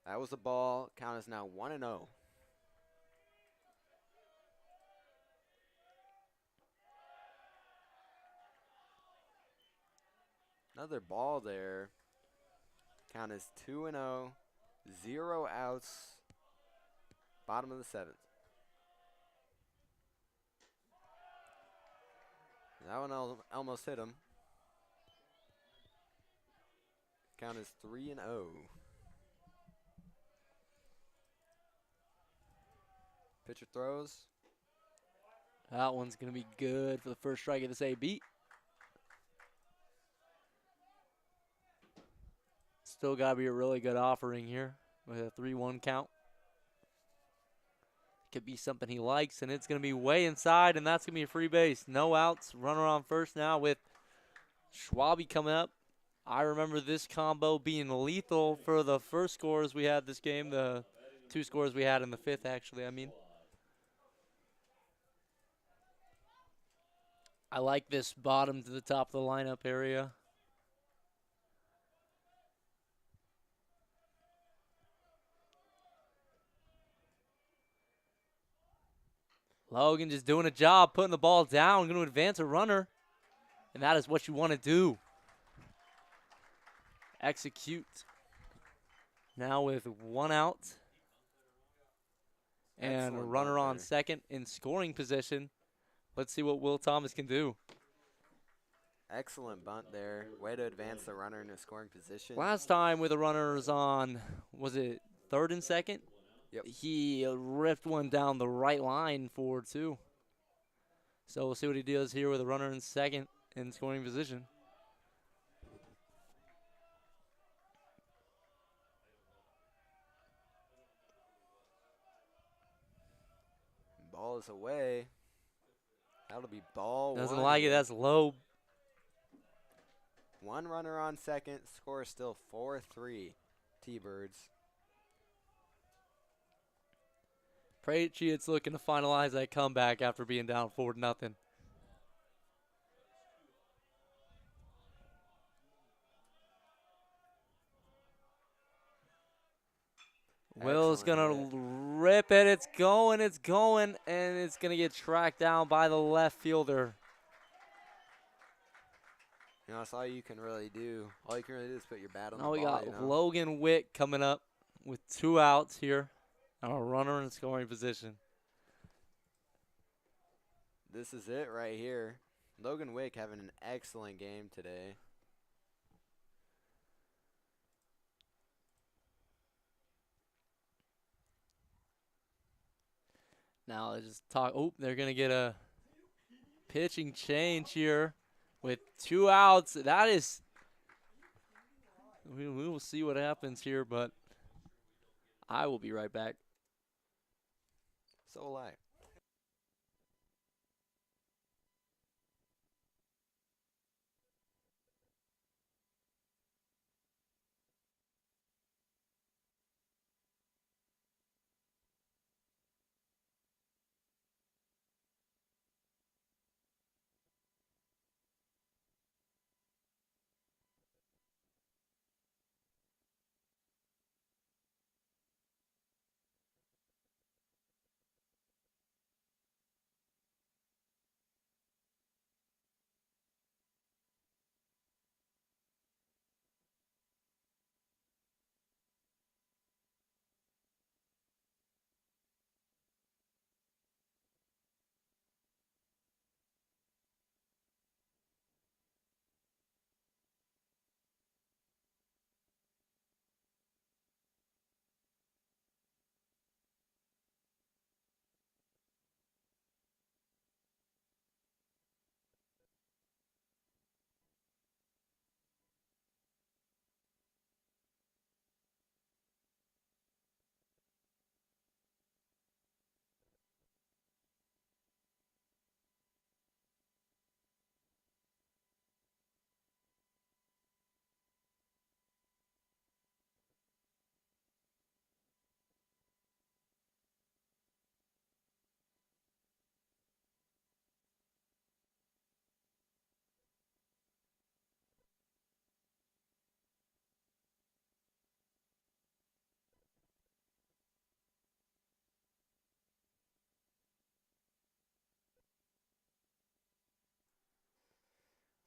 [SPEAKER 2] That was the ball. Count is now 1-0. Another ball there. Count is 2-0. 0 outs. Bottom of the 7th. That one almost hit him. Count is 3-0. Pitcher throws.
[SPEAKER 1] That one's going to be good for the first strike of this AB. Still got to be a really good offering here with a 3-1 count. Could be something he likes, and it's going to be way inside, and that's going to be a free base. No outs. Runner on first now with Schwabe coming up. I remember this combo being lethal for the first scores we had this game, the 2 scores we had in the 5th, actually, I mean. I like this bottom to the top of the lineup area. Logan just doing a job, putting the ball down, going to advance a runner. And that is what you want to do. Execute. Now with 1 out. And a runner on second in scoring position. Let's see what Will Thomas can do.
[SPEAKER 2] Excellent bunt there. Way to advance the runner in a scoring position.
[SPEAKER 1] Last time with the runners on, was it 3rd and 2nd?
[SPEAKER 2] Yep.
[SPEAKER 1] He ripped one down the right line for 2. So we'll see what he does here with a runner in second in scoring position.
[SPEAKER 2] Ball is away. That'll be ball
[SPEAKER 1] Doesn't
[SPEAKER 2] 1.
[SPEAKER 1] like it. That's low.
[SPEAKER 2] 1 runner on second. Score is still 4-3. T-Birds.
[SPEAKER 1] Patriots looking to finalize that comeback after being down 4-0. Will's going to rip it. It's going, and it's going to get tracked down by the left fielder.
[SPEAKER 2] You know, that's all you can really do. All you can really do is put your bat on the
[SPEAKER 1] Now
[SPEAKER 2] ball.
[SPEAKER 1] we got
[SPEAKER 2] you know?
[SPEAKER 1] Logan Wick coming up with 2 outs here. And a runner in scoring position.
[SPEAKER 2] This is it right here. Logan Wick having an excellent game today.
[SPEAKER 1] Now let's just talk. Oh, they're going to get a pitching change here with 2 outs. That is, we will see what happens here, but I will be right back.
[SPEAKER 2] So will I.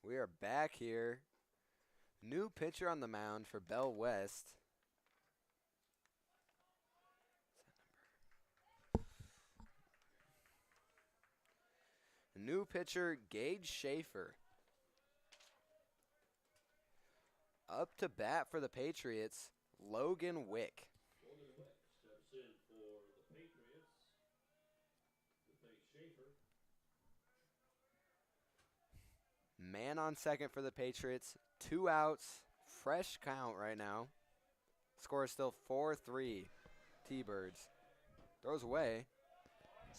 [SPEAKER 2] We are back here. New pitcher on the mound for Bellevue West. New pitcher, Gage Schaefer. Up to bat for the Patriots, Logan Wick.
[SPEAKER 3] Logan Wick steps in for the Patriots to face Schaefer.
[SPEAKER 2] Man on second for the Patriots. 2 outs. Fresh count right now. Score is still 4-3. T-Birds. Throws away.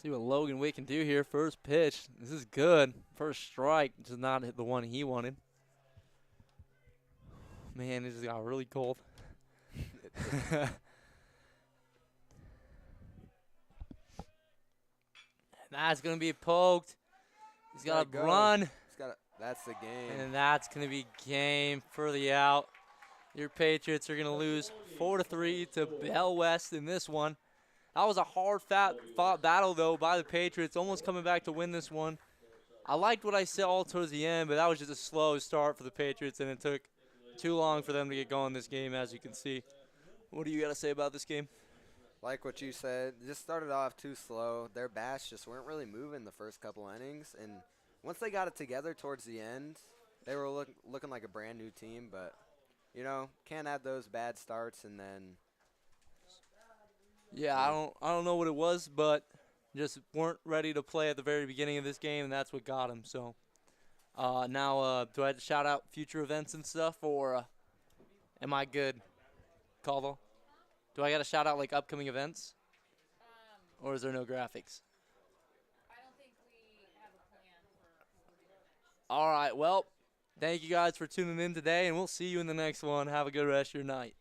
[SPEAKER 1] See what Logan Wick can do here. First pitch. This is good. First strike. Just not hit the one he wanted. Man, it just got really cold. That's going to be poked. He's got to run.
[SPEAKER 2] That's the game.
[SPEAKER 1] And that's going to be game for the out. Your Patriots are going to lose 4-3 to Bellevue West in this one. That was a hard-fought battle, though, by the Patriots, almost coming back to win this one. I liked what I saw towards the end, but that was just a slow start for the Patriots, and it took too long for them to get going this game, as you can see. What do you got to say about this game?
[SPEAKER 2] Like what you said, just started off too slow. Their bats just weren't really moving the first couple innings, and once they got it together towards the end, they were looking like a brand-new team, but, you know, can't have those bad starts and then.
[SPEAKER 1] Yeah, I don't know what it was, but just weren't ready to play at the very beginning of this game, and that's what got them. So now, do I have to shout out future events and stuff, or am I good, Caldwell? Do I got to shout out, like, upcoming events? Or is there no graphics?
[SPEAKER 4] I don't think we have a plan for
[SPEAKER 1] All right, well, thank you guys for tuning in today, and we'll see you in the next one. Have a good rest of your night.